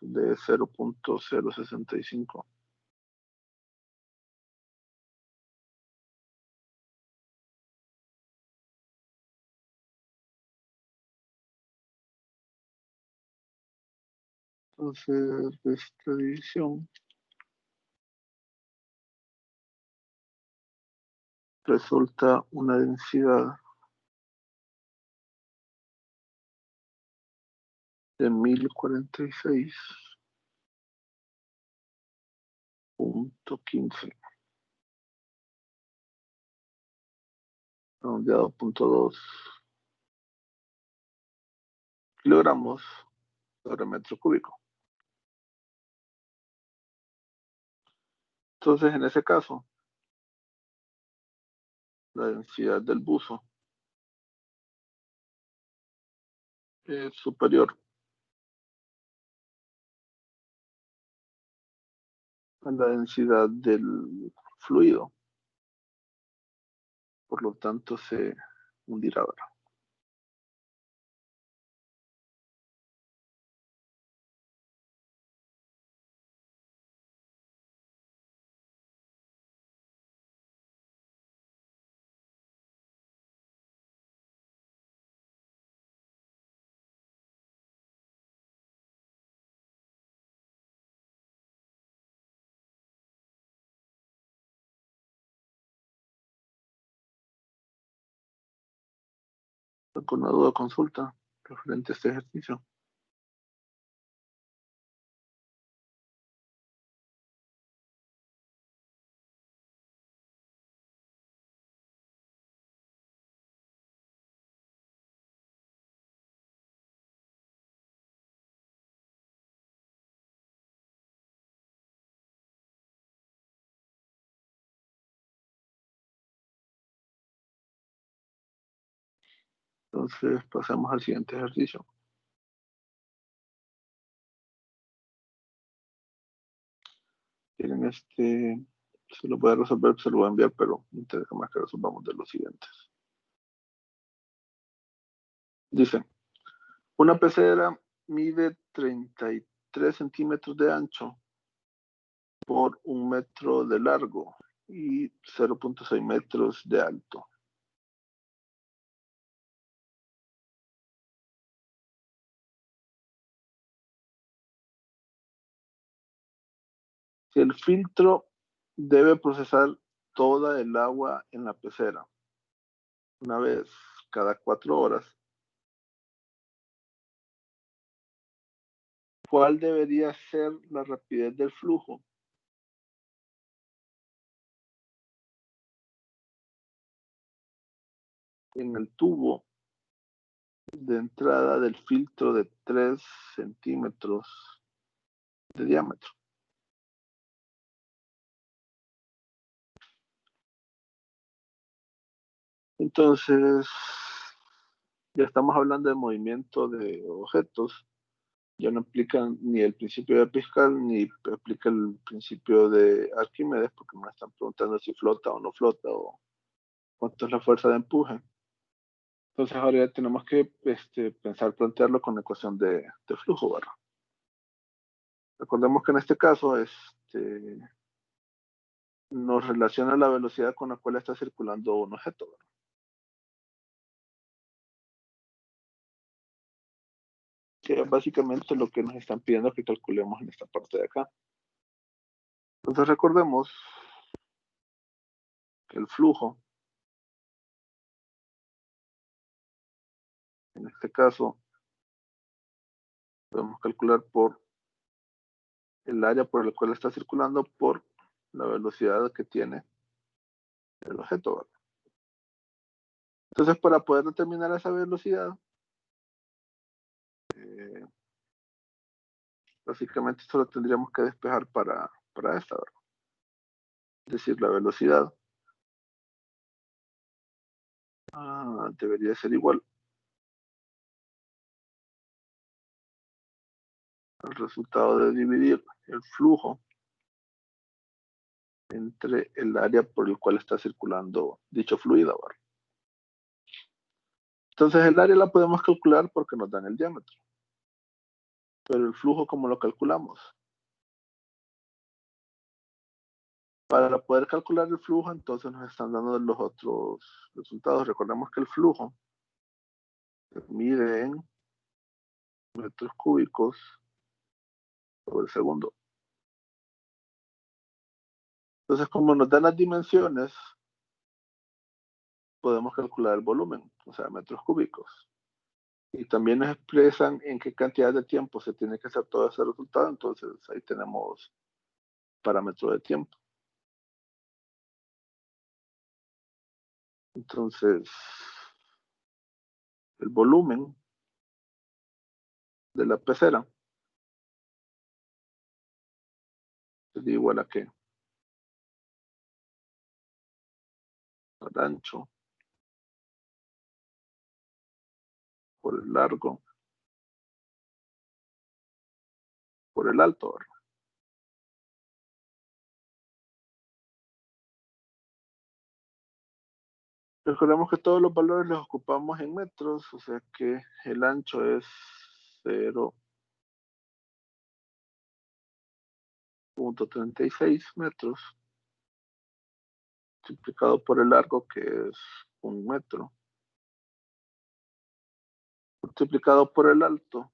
de 0.065. Entonces, de esta división resulta una densidad de 1046.15, redondeado a 0.2 kilogramos sobre metro cúbico. Entonces, en ese caso, la densidad del buzo es superior a la densidad del fluido. Por lo tanto, se hundirá. Con una duda, consulta referente a este ejercicio. Entonces, pasamos al siguiente ejercicio. Tienen se lo voy a resolver, se lo voy a enviar, pero me interesa más que resolvamos de los siguientes. Dice, una pecera mide 33 centímetros de ancho por 1 metro de largo y 0.6 metros de alto. Si el filtro debe procesar toda el agua en la pecera una vez cada 4 horas, ¿cuál debería ser la rapidez del flujo en el tubo de entrada del filtro de 3 centímetros de diámetro? Entonces, ya estamos hablando de movimiento de objetos. Ya no aplican ni el principio de Pascal ni aplica el principio de Arquímedes, porque me están preguntando si flota o no flota o cuánto es la fuerza de empuje. Entonces ahora ya tenemos que pensar, plantearlo con la ecuación de flujo, ¿verdad? Recordemos que en este caso nos relaciona la velocidad con la cual está circulando un objeto, ¿verdad? Que es básicamente lo que nos están pidiendo que calculemos en esta parte de acá. Entonces recordemos que el flujo, en este caso, podemos calcular por el área por el cual está circulando por la velocidad que tiene el objeto, ¿verdad? Entonces, para poder determinar esa velocidad, básicamente solo tendríamos que despejar para esta, ¿verdad? Es decir, la velocidad debería ser igual al resultado de dividir el flujo entre el área por el cual está circulando dicho fluido, ¿verdad? Entonces, el área la podemos calcular porque nos dan el diámetro. Pero el flujo, ¿cómo lo calculamos? Para poder calcular el flujo, entonces nos están dando los otros resultados. Recordemos que el flujo se mide en metros cúbicos por segundo. Entonces, como nos dan las dimensiones, podemos calcular el volumen, o sea, metros cúbicos. Y también nos expresan en qué cantidad de tiempo se tiene que hacer todo ese resultado. Entonces, ahí tenemos parámetro de tiempo. Entonces, el volumen de la pecera sería igual a qué? al ancho, por el largo, por el alto, ¿verdad? Recordemos que todos los valores los ocupamos en metros, o sea que el ancho es 0.36 metros, multiplicado por el largo, que es 1 metro, multiplicado por el alto,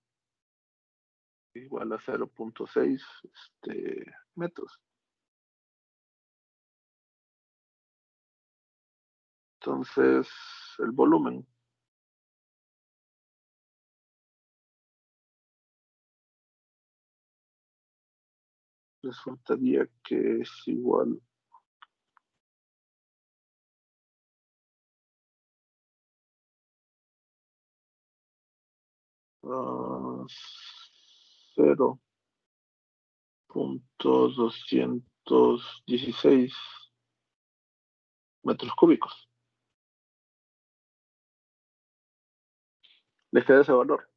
igual a 0.6 metros. Entonces, el volumen resultaría que es igual a 0.216 metros cúbicos. Les queda ese valor.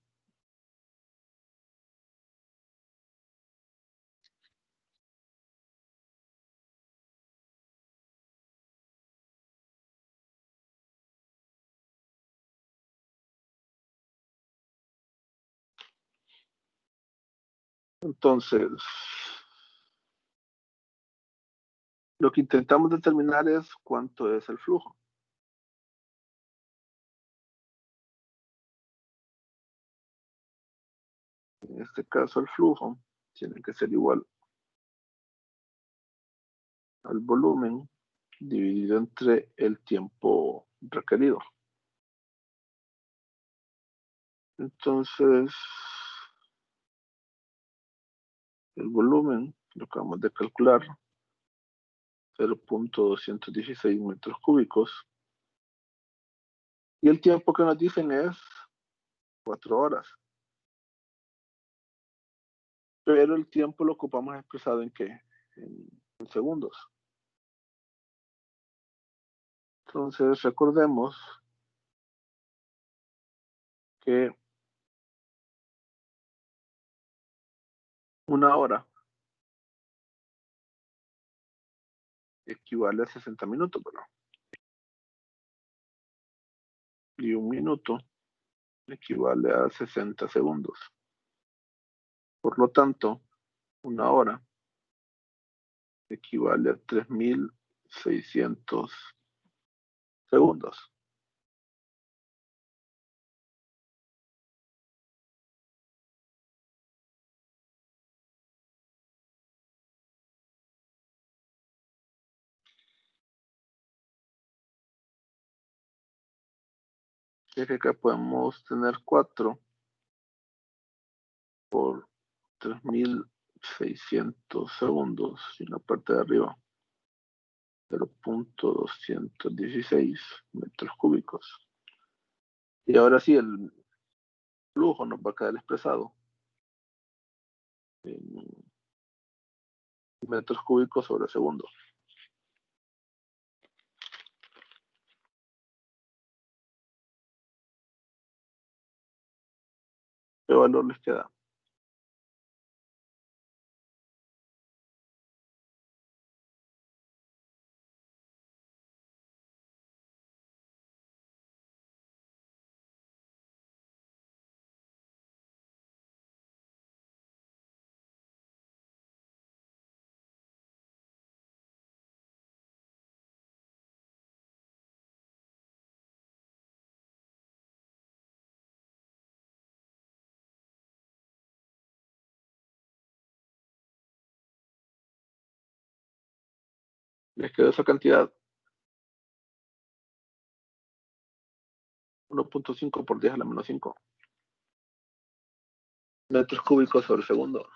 Entonces, lo que intentamos determinar es cuánto es el flujo. En este caso, el flujo tiene que ser igual al volumen dividido entre el tiempo requerido. Entonces, el volumen lo acabamos de calcular, 0.216 metros cúbicos. Y el tiempo que nos dicen es 4 horas. Pero el tiempo lo ocupamos expresado en ¿qué? En segundos. Entonces, recordemos que 1 hora equivale a 60 minutos, ¿verdad? Y 1 minuto equivale a 60 segundos. Por lo tanto, 1 hora equivale a 3.600 segundos. Y que acá podemos tener 4 por 3.600 segundos y en la parte de arriba 0.216 metros cúbicos. Y ahora sí, el flujo nos va a quedar expresado en metros cúbicos sobre segundo. ¿Qué valor les queda? Les quedó esa cantidad, 1.5 por 10 a la menos 5 metros cúbicos sobre segundo.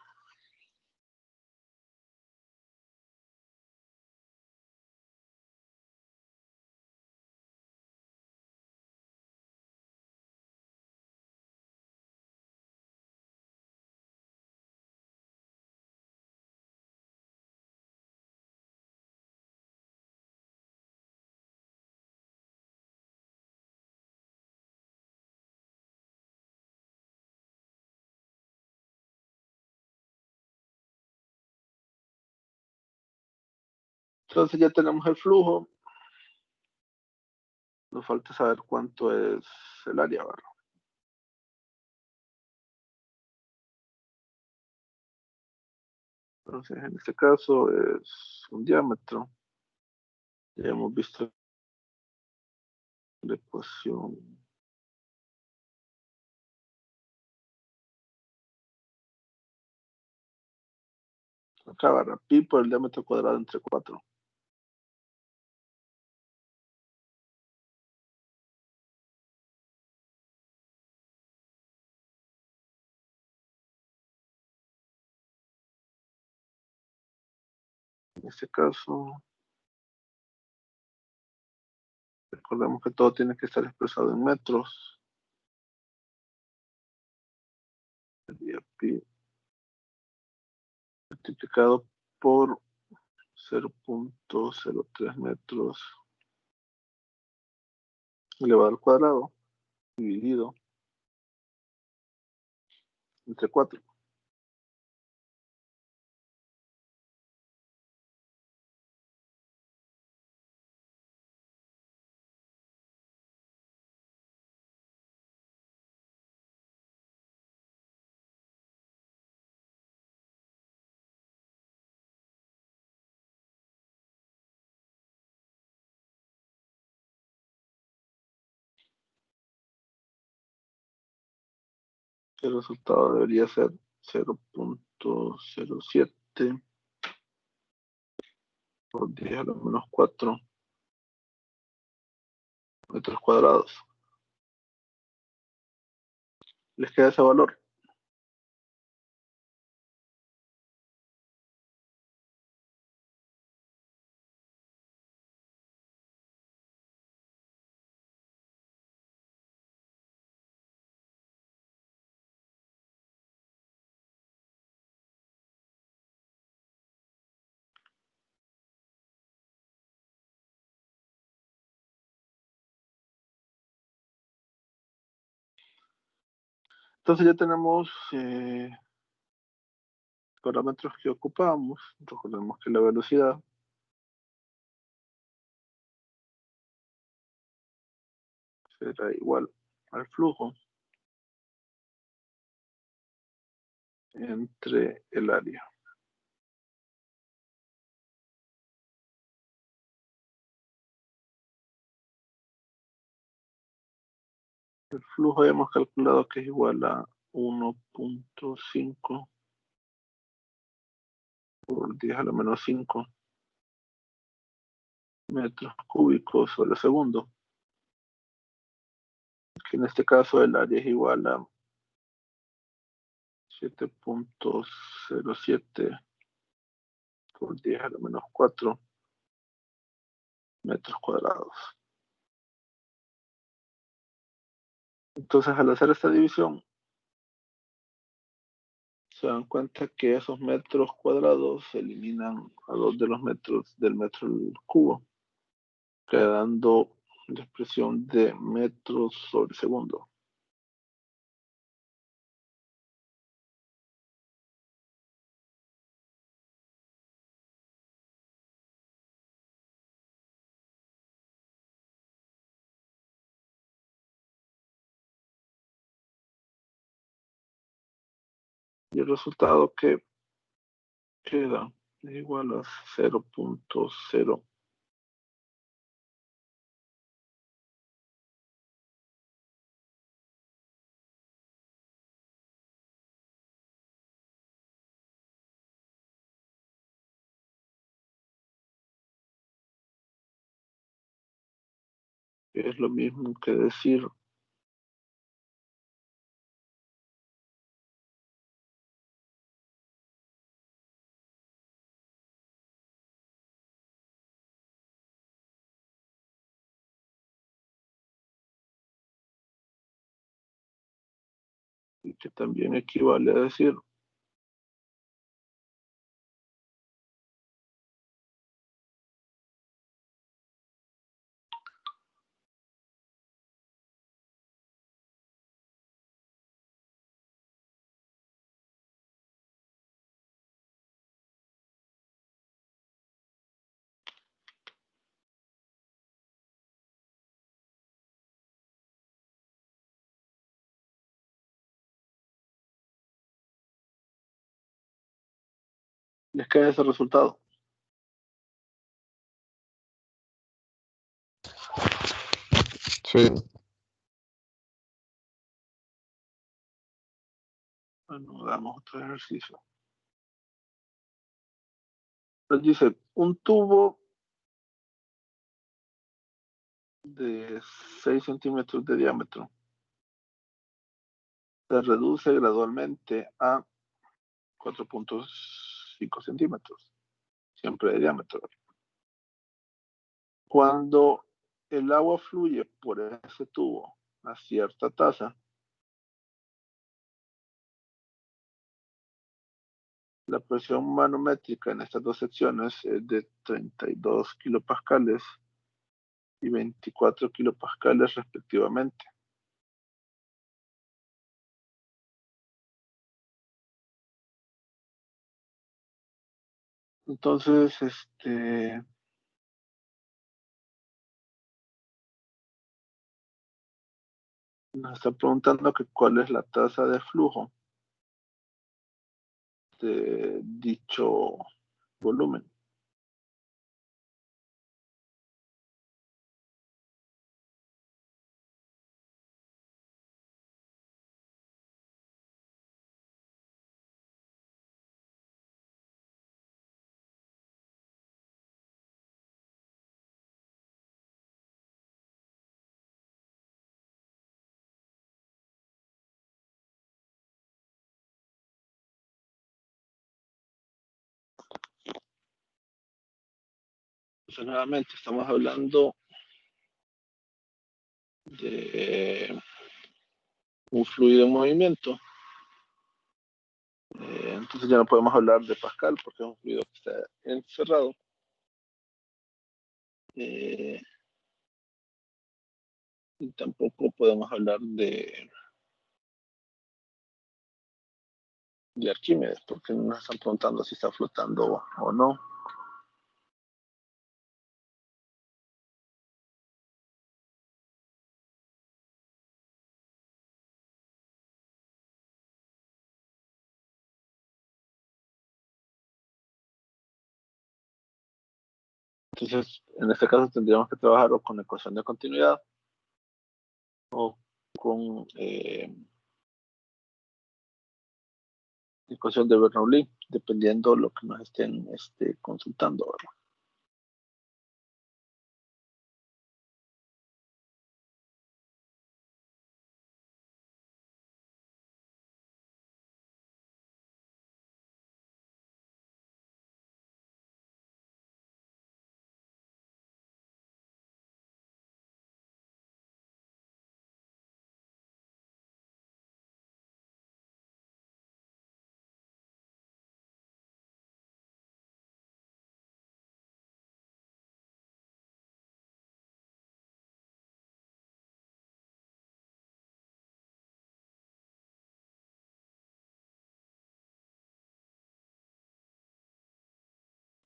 Entonces ya tenemos el flujo. Nos falta saber cuánto es el área, ¿verdad? Entonces, en este caso es un diámetro. Ya hemos visto la ecuación. Acá, ¿verdad? Pi por el diámetro cuadrado entre 4. En este caso, recordemos que todo tiene que estar expresado en metros. Sería pi multiplicado por 0.03 metros elevado al cuadrado dividido entre 4. El resultado debería ser 0.07 por 10 a la menos 4 metros cuadrados. ¿Les queda ese valor? Entonces ya tenemos parámetros que ocupamos. Recordemos que la velocidad será igual al flujo entre el área. El flujo hemos calculado que es igual a 1.5 por 10 a la menos 5 metros cúbicos sobre segundo. Que en este caso el área es igual a 7.07 por 10 a la menos 4 metros cuadrados. Entonces, al hacer esta división, se dan cuenta que esos metros cuadrados se eliminan a 2 de los metros del metro al cubo, quedando la expresión de metros sobre segundo. Y el resultado que queda es igual a 0.0. Es lo mismo que decir y que también equivale a decir ¿Les queda ese resultado? Sí. Bueno, damos otro ejercicio. Nos dice, un tubo de 6 centímetros de diámetro se reduce gradualmente a 4.5 centímetros, siempre de diámetro. Cuando el agua fluye por ese tubo a cierta tasa, la presión manométrica en estas dos secciones es de 32 kilopascales y 24 kilopascales respectivamente. Entonces, nos está preguntando que cuál es la tasa de flujo de dicho volumen. Entonces, nuevamente, estamos hablando de un fluido en movimiento. Entonces ya no podemos hablar de Pascal porque es un fluido que está encerrado. Y tampoco podemos hablar de Arquímedes porque nos están preguntando si está flotando o no. Entonces, en este caso tendríamos que trabajar o con ecuación de continuidad o con ecuación de Bernoulli, dependiendo lo que nos estén consultando, ¿verdad?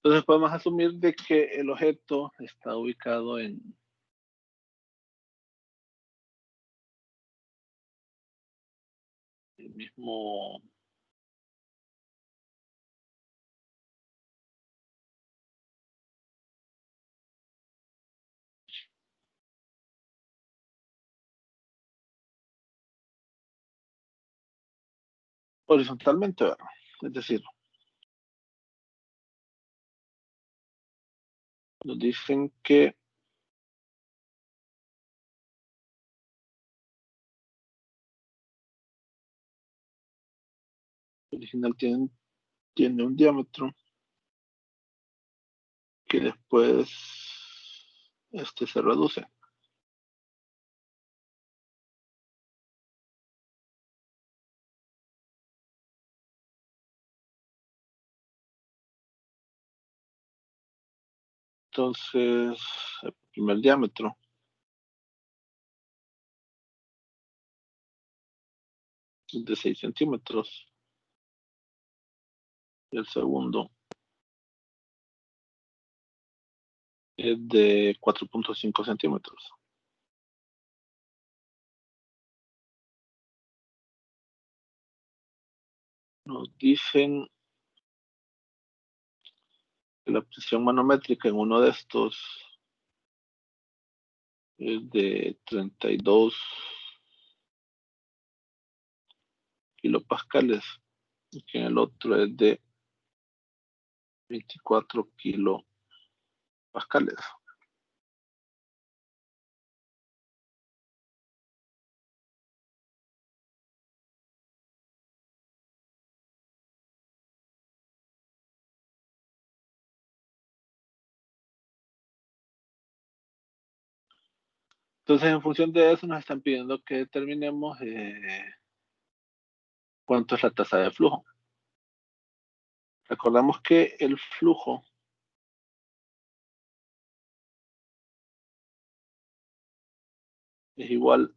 Entonces podemos asumir de que el objeto está ubicado en el mismo horizontalmente, ¿verdad? Es decir, nos dicen que el original tiene un diámetro que después se reduce. Entonces, el primer diámetro es de 6 centímetros y el segundo es de 4.5 centímetros. Nos dicen La presión manométrica en uno de estos es de 32 kilopascales y que en el otro es de 24 kilopascales. Entonces, en función de eso, nos están pidiendo que determinemos cuánto es la tasa de flujo. Recordamos que el flujo es igual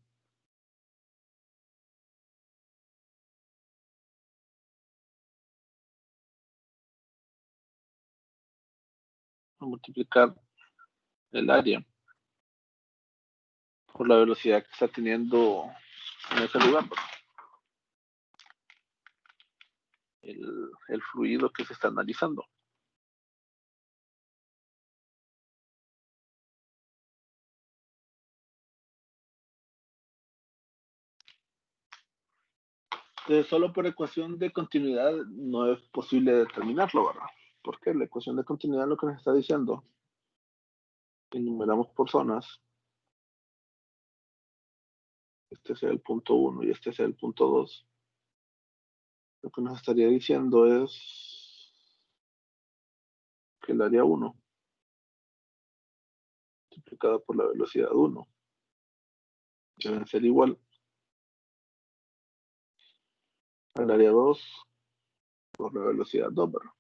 a multiplicar el área por la velocidad que está teniendo en ese lugar, el fluido que se está analizando. Entonces, solo por ecuación de continuidad no es posible determinarlo, ¿verdad? Porque la ecuación de continuidad lo que nos está diciendo, enumeramos por zonas, este sea el punto 1 y este sea el punto 2, lo que nos estaría diciendo es que el área 1 multiplicada por la velocidad 1 debe ser igual al área 2 por la velocidad 2, ¿verdad?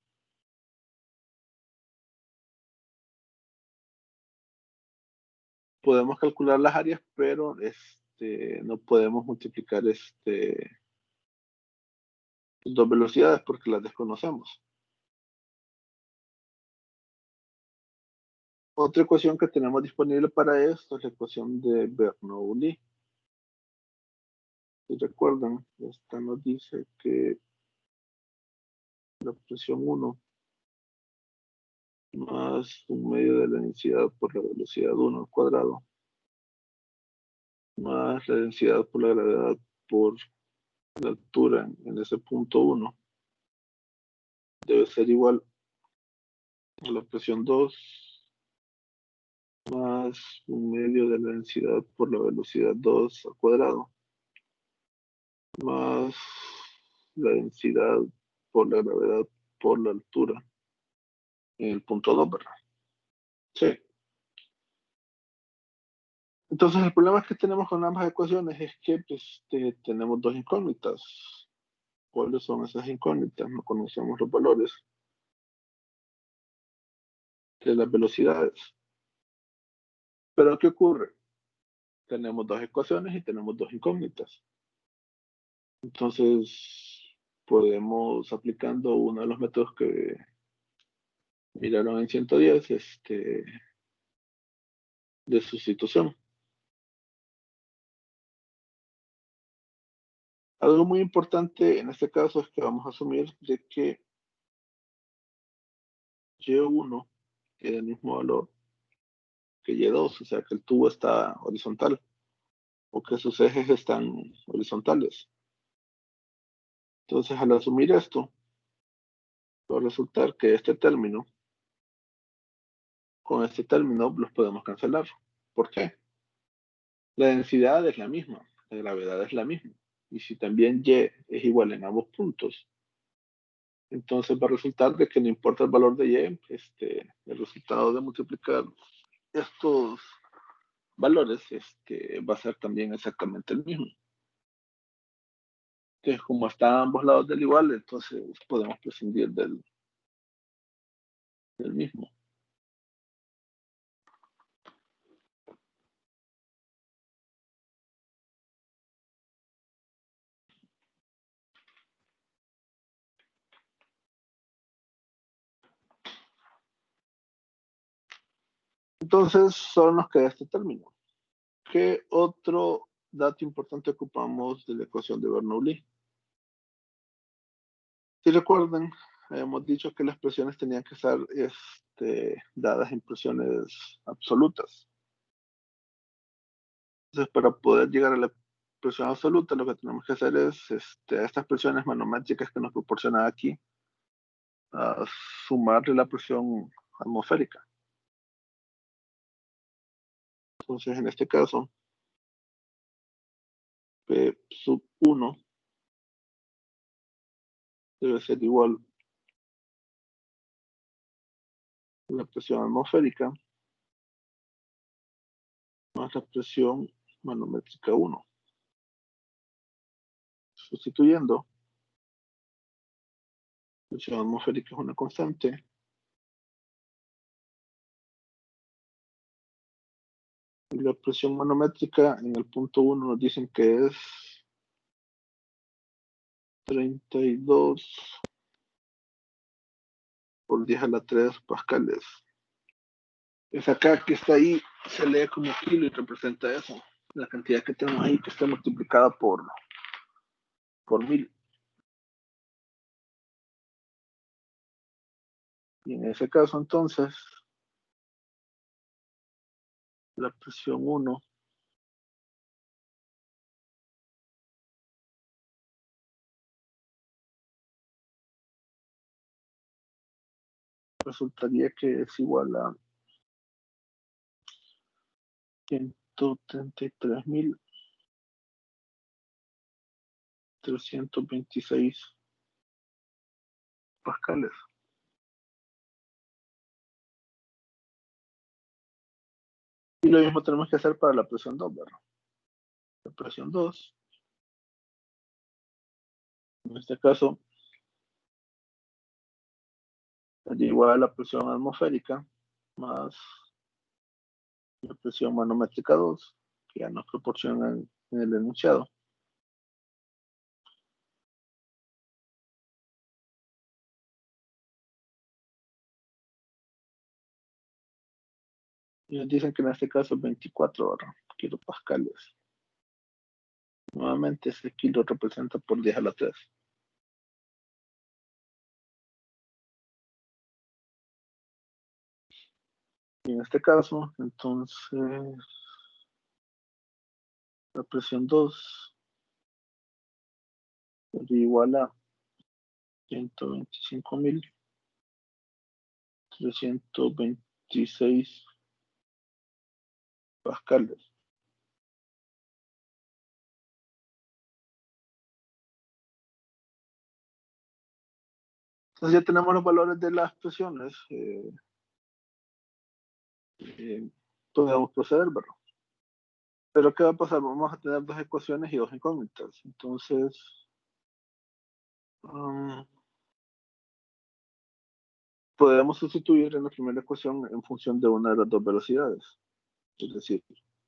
Podemos calcular las áreas, pero no podemos multiplicar dos velocidades porque las desconocemos. Otra ecuación que tenemos disponible para esto es la ecuación de Bernoulli. Si recuerdan, esta nos dice que la presión 1 más un medio de la densidad por la velocidad 1 al cuadrado más la densidad por la gravedad por la altura en ese punto 1 debe ser igual a la presión 2 más un medio de la densidad por la velocidad 2 al cuadrado más la densidad por la gravedad por la altura en el punto 2, ¿verdad? Sí. Entonces el problema que tenemos con ambas ecuaciones es que pues, tenemos dos incógnitas. ¿Cuáles son esas incógnitas? No conocemos los valores de las velocidades. Pero ¿qué ocurre? Tenemos dos ecuaciones y tenemos dos incógnitas. Entonces podemos, aplicando uno de los métodos que miraron en 110, de sustitución. Algo muy importante en este caso es que vamos a asumir de que Y1 tiene el mismo valor que Y2, o sea que el tubo está horizontal o que sus ejes están horizontales. Entonces, al asumir esto, va a resultar que este término, con este término los podemos cancelar. ¿Por qué? La densidad es la misma, la gravedad es la misma. Y si también Y es igual en ambos puntos, entonces va a resultar de que no importa el valor de Y, el resultado de multiplicar estos valores va a ser también exactamente el mismo. Entonces, como están ambos lados del igual, entonces podemos prescindir del mismo. Entonces, solo nos queda este término. ¿Qué otro dato importante ocupamos de la ecuación de Bernoulli? Si recuerdan, habíamos dicho que las presiones tenían que estar dadas en presiones absolutas. Entonces, para poder llegar a la presión absoluta, lo que tenemos que hacer es a estas presiones manométricas que nos proporciona aquí, a sumarle la presión atmosférica. Entonces, en este caso, P sub 1 debe ser igual a la presión atmosférica más la presión manométrica 1. Sustituyendo, la presión atmosférica es una constante. Y la presión manométrica en el punto 1 nos dicen que es 32 por 10 a la 3 pascales. Es acá que está ahí, se lee como kilo y representa eso. La cantidad que tenemos ahí que está multiplicada por 1000. Y en ese caso, entonces, la presión 1 resultaría que es igual a 133.326 pascales. Y lo mismo tenemos que hacer para la presión 2, ¿verdad? La presión 2, en este caso, es igual a la presión atmosférica más la presión manométrica 2, que ya nos proporcionan en el enunciado. Y nos dicen que en este caso es 24 kilopascales. Nuevamente ese kilo representa por 10 a la 3. Y en este caso, entonces, la presión 2 sería igual a 125.326 pascales. Entonces ya tenemos los valores de las presiones. Podemos proceder, ¿verdad? Pero ¿qué va a pasar? Vamos a tener dos ecuaciones y dos incógnitas. Entonces, podemos sustituir en la primera ecuación en función de una de las dos velocidades. Es decir,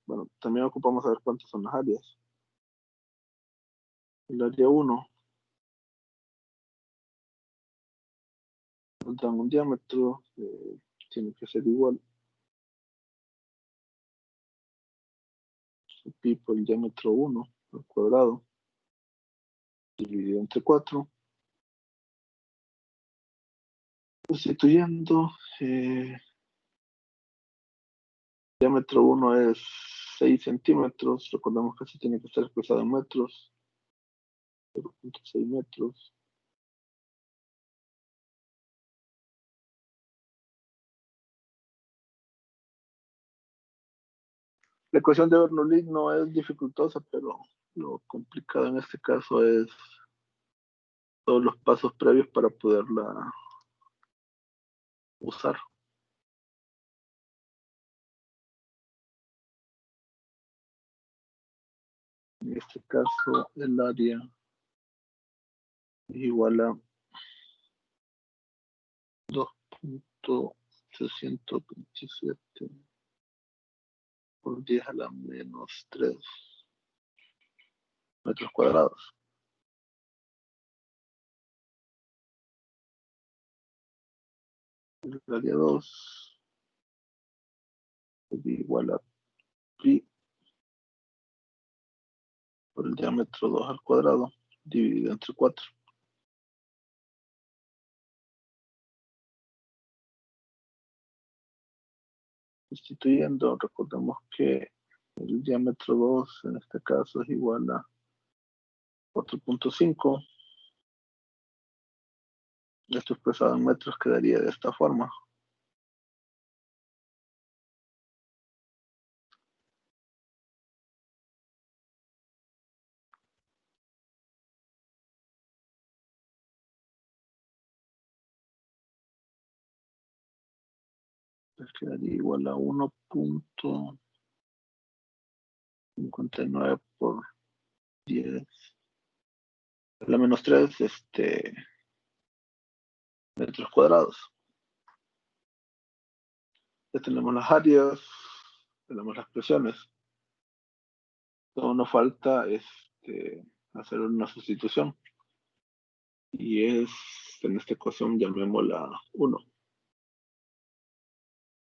bueno, también ocupamos saber cuántas son las áreas. El área 1 nos dan un diámetro, tiene que ser igual pi por el diámetro 1 al cuadrado, dividido entre 4. Sustituyendo, diámetro 1 es 6 centímetros, recordemos que se tiene que estar expresado en metros, 0.6 metros. La ecuación de Bernoulli no es dificultosa, pero lo complicado en este caso es todos los pasos previos para poderla usar. En este caso, el área es igual a 2.327 por 10 a la menos 3 metros cuadrados. El área 2 es igual a pi por el diámetro 2 al cuadrado dividido entre 4. Sustituyendo, recordemos que el diámetro 2 en este caso es igual a 4.5. Esto expresado en metros quedaría de esta forma. Quedaría igual a 1.59 por 10 a la menos 3 metros cuadrados. Ya tenemos las áreas, tenemos las presiones. Solo nos falta hacer una sustitución. Y es, en esta ecuación, llamémosla 1.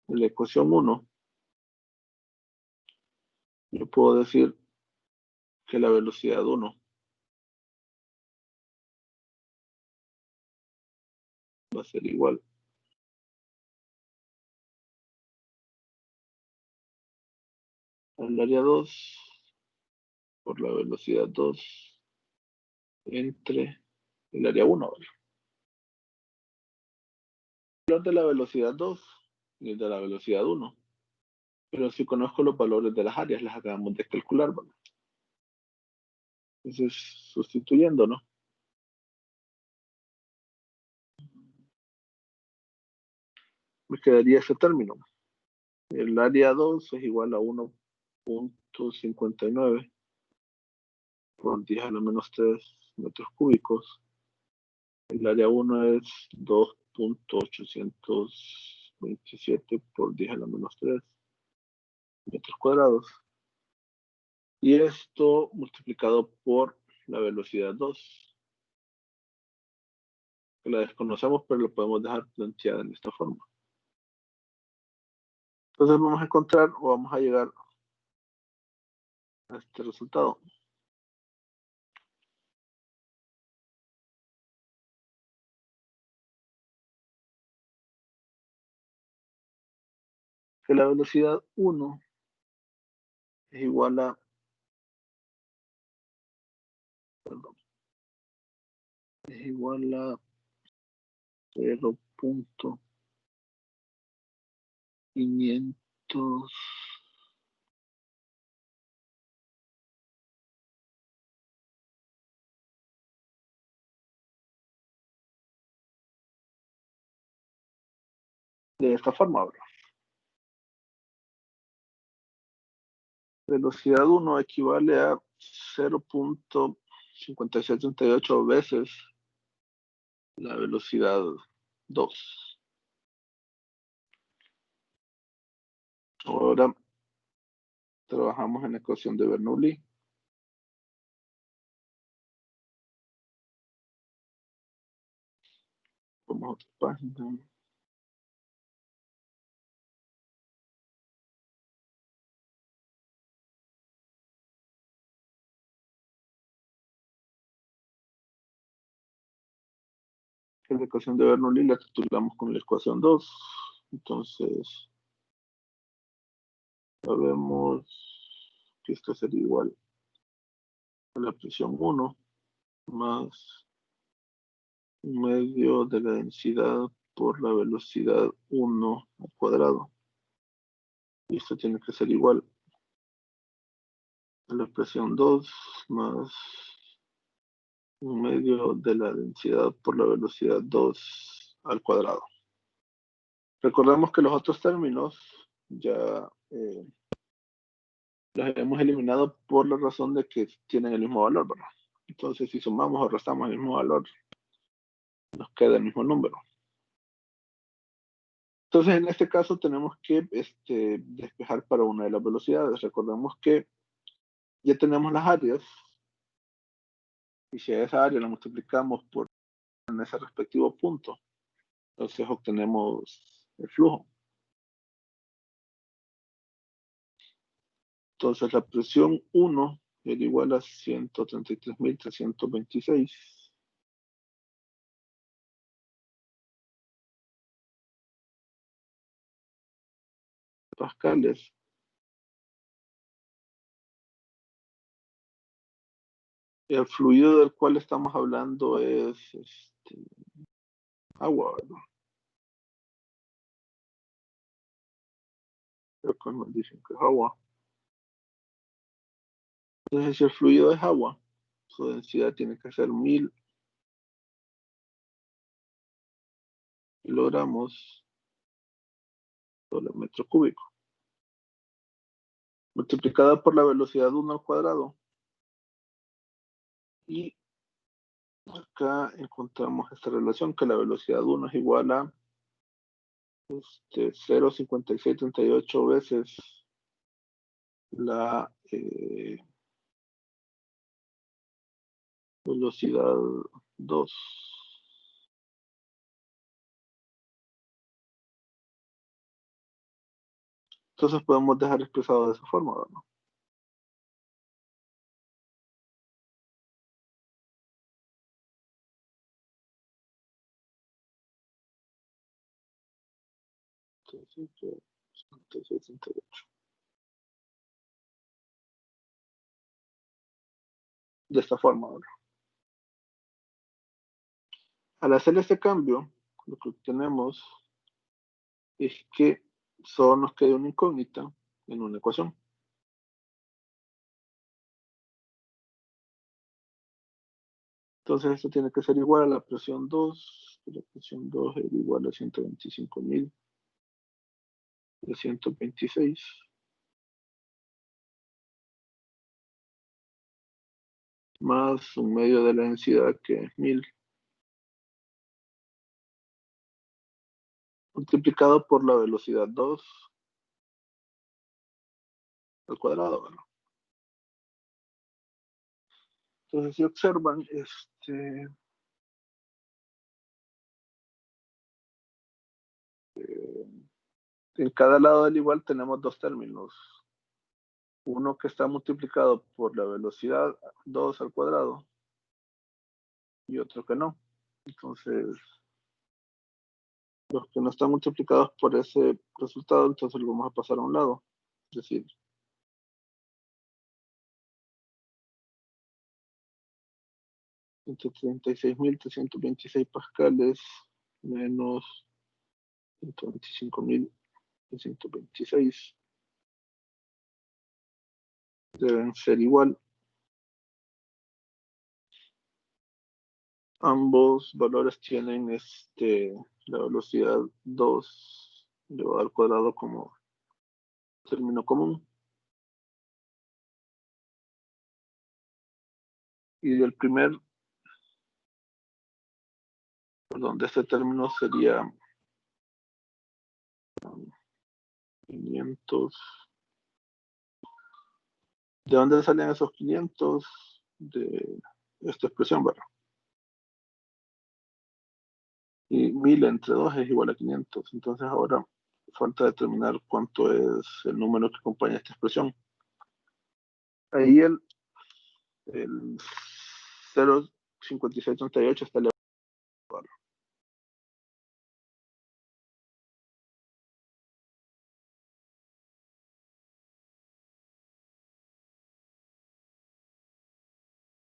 En la ecuación 1, yo puedo decir que la velocidad 1 va a ser igual al área 2 por la velocidad 2 entre el área 1. El valor de la velocidad 2 y el de la velocidad 1. Pero si conozco los valores de las áreas, las acabamos de calcular, ¿vale? Entonces, sustituyéndonos, me quedaría ese término. El área 2 es igual a 1.59 por 10 a la menos 3 metros cúbicos. El área 1 es 2.827 por 10 a la menos 3 metros cuadrados. Y esto multiplicado por la velocidad 2, que la desconocemos, pero lo podemos dejar planteada en esta forma. Entonces vamos a encontrar o vamos a llegar a este resultado. Que la velocidad 1 es igual a, perdón, es igual a 0.500 de esta forma, ¿verdad? Velocidad 1 equivale a 0.5738 veces la velocidad 2. Ahora trabajamos en la ecuación de Bernoulli. Vamos a otra página. La ecuación de Bernoulli la titulamos con la ecuación 2. Entonces, sabemos que esto sería igual a la presión 1 más un medio de la densidad por la velocidad 1 al cuadrado. Y esto tiene que ser igual a la presión 2 más un medio de la densidad por la velocidad 2 al cuadrado. Recordemos que los otros términos ya los hemos eliminado por la razón de que tienen el mismo valor, ¿verdad? Entonces, si sumamos o restamos el mismo valor, nos queda el mismo número. Entonces, en este caso tenemos que despejar para una de las velocidades. Recordemos que ya tenemos las áreas, y si a esa área la multiplicamos por en ese respectivo punto, entonces obtenemos el flujo. Entonces, la presión 1 es igual a 133.326. pascales. El fluido del cual estamos hablando es agua, ¿verdad? Creo que nos dicen que es agua. Entonces, si el fluido es agua, su densidad tiene que ser 1000 kilogramos sobre metro cúbico, multiplicada por la velocidad 1 al cuadrado. Y acá encontramos esta relación, que la velocidad 1 es igual a 0,5638 veces la velocidad 2. Entonces podemos dejar expresado de esa forma, ¿no? De esta forma, ¿no? Al hacer este cambio, lo que obtenemos es que solo nos queda una incógnita en una ecuación. Entonces esto tiene que ser igual a la presión 2, que la presión 2 es igual a 125.326 más un medio de la densidad que es 1000 multiplicado por la velocidad 2 al cuadrado, ¿verdad? Entonces si observan, en cada lado del igual tenemos dos términos. Uno que está multiplicado por la velocidad 2 al cuadrado y otro que no. Entonces, los que no están multiplicados por ese resultado, entonces lo vamos a pasar a un lado. Es decir, 136.326 pascales menos 125.326 deben ser igual. Ambos valores tienen la velocidad 2 elevado al cuadrado como término común. Y del de este término sería 500. ¿De dónde salen esos 500? De esta expresión, ¿verdad? Y 1000 entre 2 es igual a 500. Entonces ahora falta determinar cuánto es el número que acompaña esta expresión. Ahí el 0,5638 está elevado.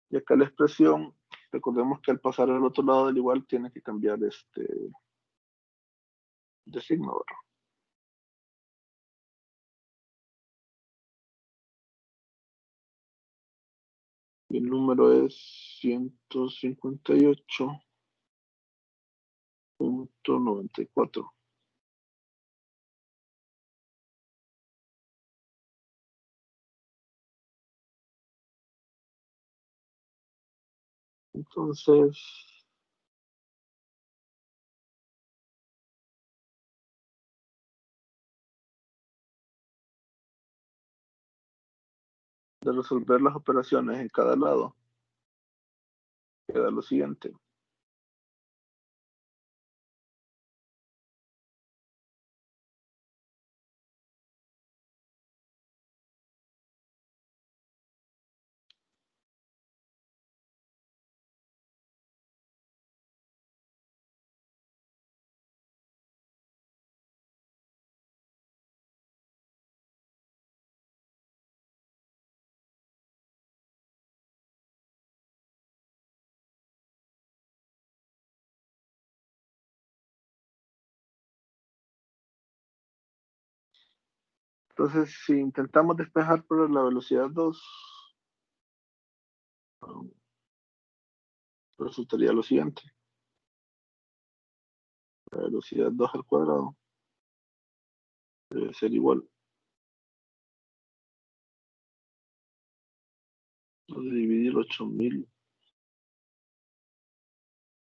Y acá la expresión, recordemos que al pasar al otro lado del igual tiene que cambiar de signo, ¿verdad? Y el número es 158.94. Entonces, de resolver las operaciones en cada lado, queda lo siguiente. Entonces, si intentamos despejar por la velocidad 2, resultaría lo siguiente. La velocidad 2 al cuadrado debe ser igual a dividir 8000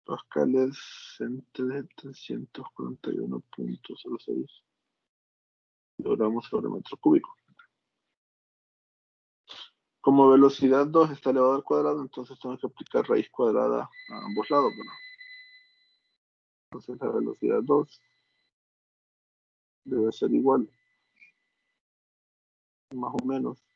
pascales entre 341.06 kilogramos sobre metro cúbico. Como velocidad 2 está elevado al cuadrado, entonces tengo que aplicar raíz cuadrada a ambos lados, ¿verdad? Entonces la velocidad 2 debe ser igual, más o menos,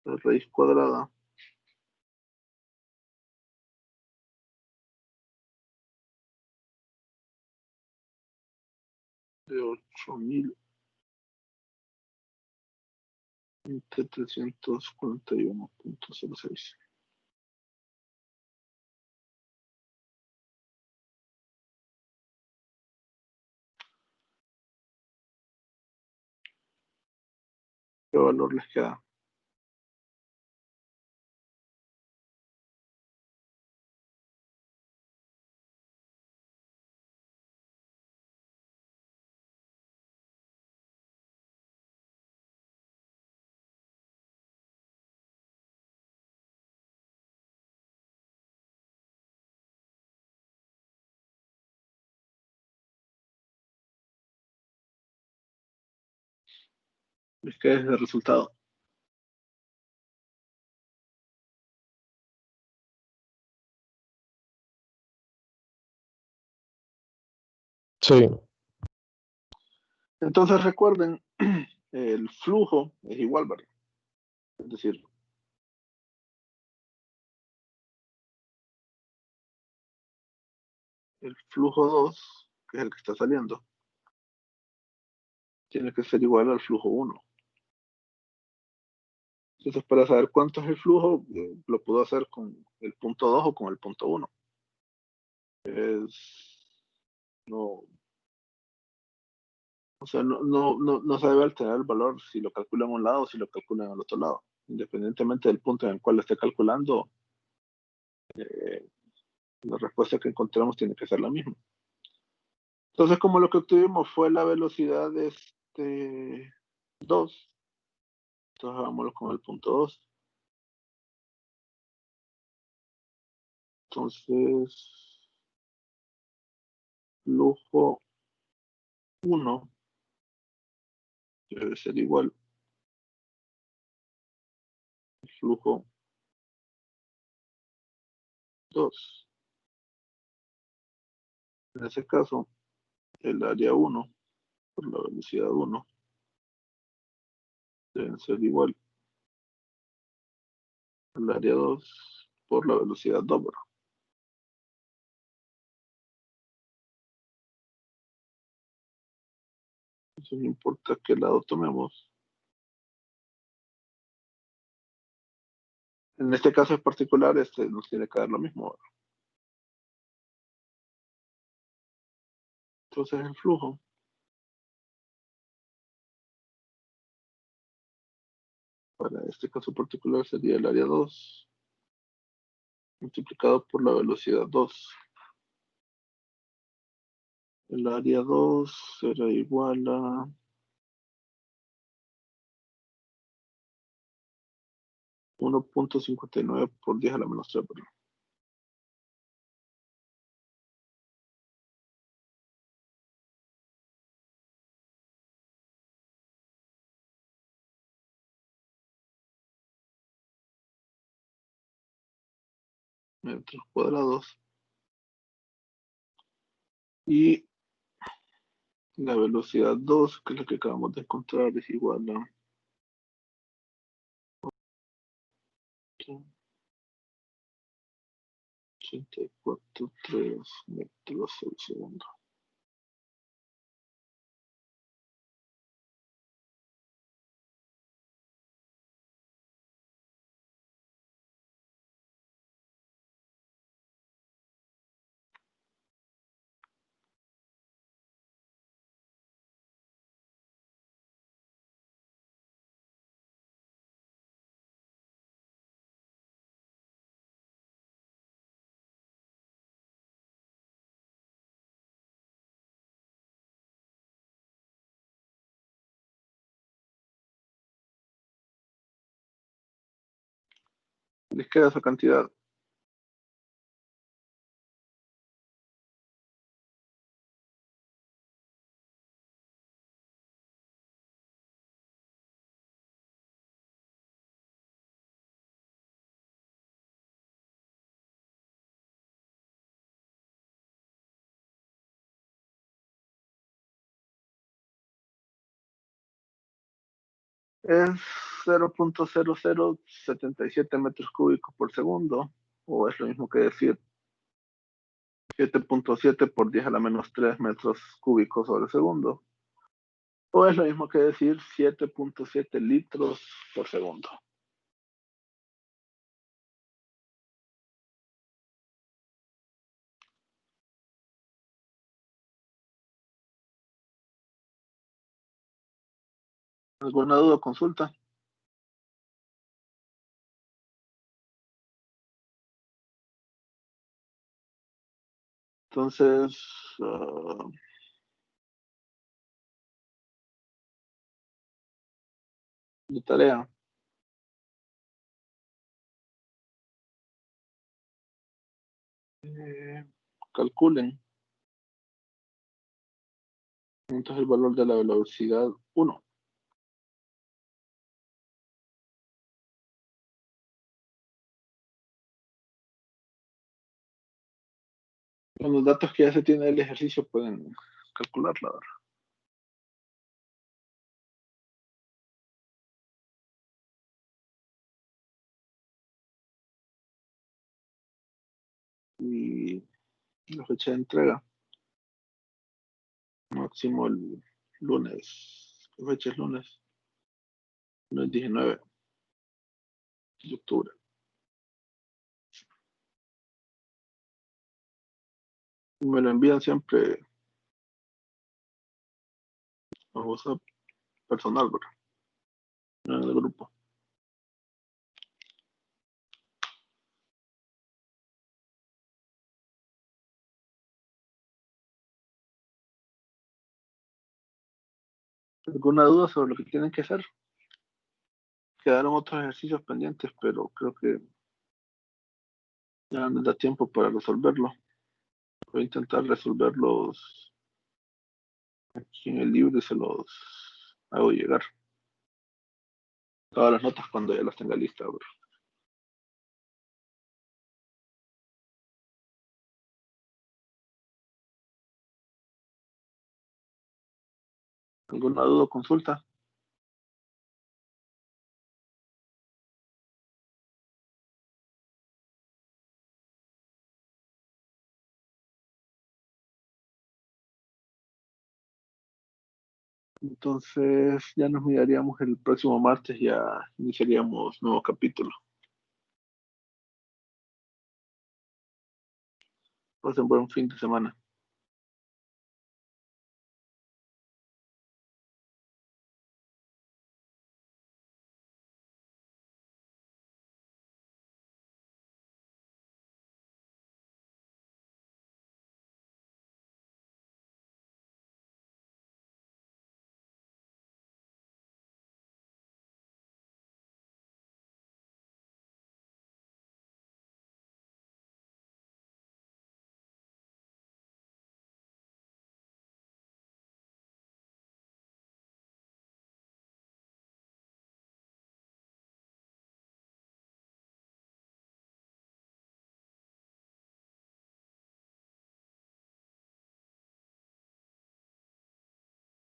la raíz cuadrada de 8000 entre 341.06. ¿Qué valor les queda? Les queda ese resultado. Sí, Entonces recuerden, el flujo es igual, ¿verdad? Es decir, el flujo 2, que es el que está saliendo, tiene que ser igual al flujo 1. Entonces, para saber cuánto es el flujo, lo puedo hacer con el punto 2 o con el punto 1. No, o sea, no se debe alterar el valor si lo calculan a un lado o si lo calculan al otro lado. Independientemente del punto en el cual lo esté calculando, eh, la respuesta que encontramos tiene que ser la misma. Entonces, como lo que obtuvimos fue la velocidad de 2, entonces hagámoslo con el punto 2. Entonces, flujo 1 debe ser igual al flujo 2. En ese caso, el área 1 por la velocidad 1 debe ser igual al área 2 por la velocidad 2, ¿verdad? Entonces, no importa qué lado tomemos. En este caso en particular, nos tiene que dar lo mismo, ¿verdad? Entonces, el flujo para este caso particular sería el área 2 multiplicado por la velocidad 2. El área 2 será igual a 1.59 por 10 a la menos 3, ¿verdad? Metros cuadrados. Y la velocidad 2, que es la que acabamos de encontrar, es igual a 84,3 metros al segundo. Les queda esa cantidad. Es 0.0077 metros cúbicos por segundo, o es lo mismo que decir 7.7 por 10 a la menos 3 metros cúbicos sobre segundo, o es lo mismo que decir 7.7 litros por segundo. ¿Alguna duda o consulta? Entonces, de tarea. Calculen. Entonces el valor de la velocidad 1. Con los datos que ya se tiene del ejercicio pueden calcularla ahora. Y la fecha de entrega. Máximo el lunes. ¿Qué fecha es lunes? Lunes 19 de octubre. Me lo envían siempre a WhatsApp personal, ¿verdad? No en el grupo. ¿Alguna duda sobre lo que tienen que hacer? Quedaron otros ejercicios pendientes, pero creo que ya no da tiempo para resolverlo. Voy a intentar resolverlos aquí en el libro y se los hago llegar. Todas las notas cuando ya las tenga listas, bro. ¿Alguna duda o consulta? Entonces ya nos miraríamos el próximo martes, ya iniciaríamos nuevo capítulo. Pasen buen fin de semana.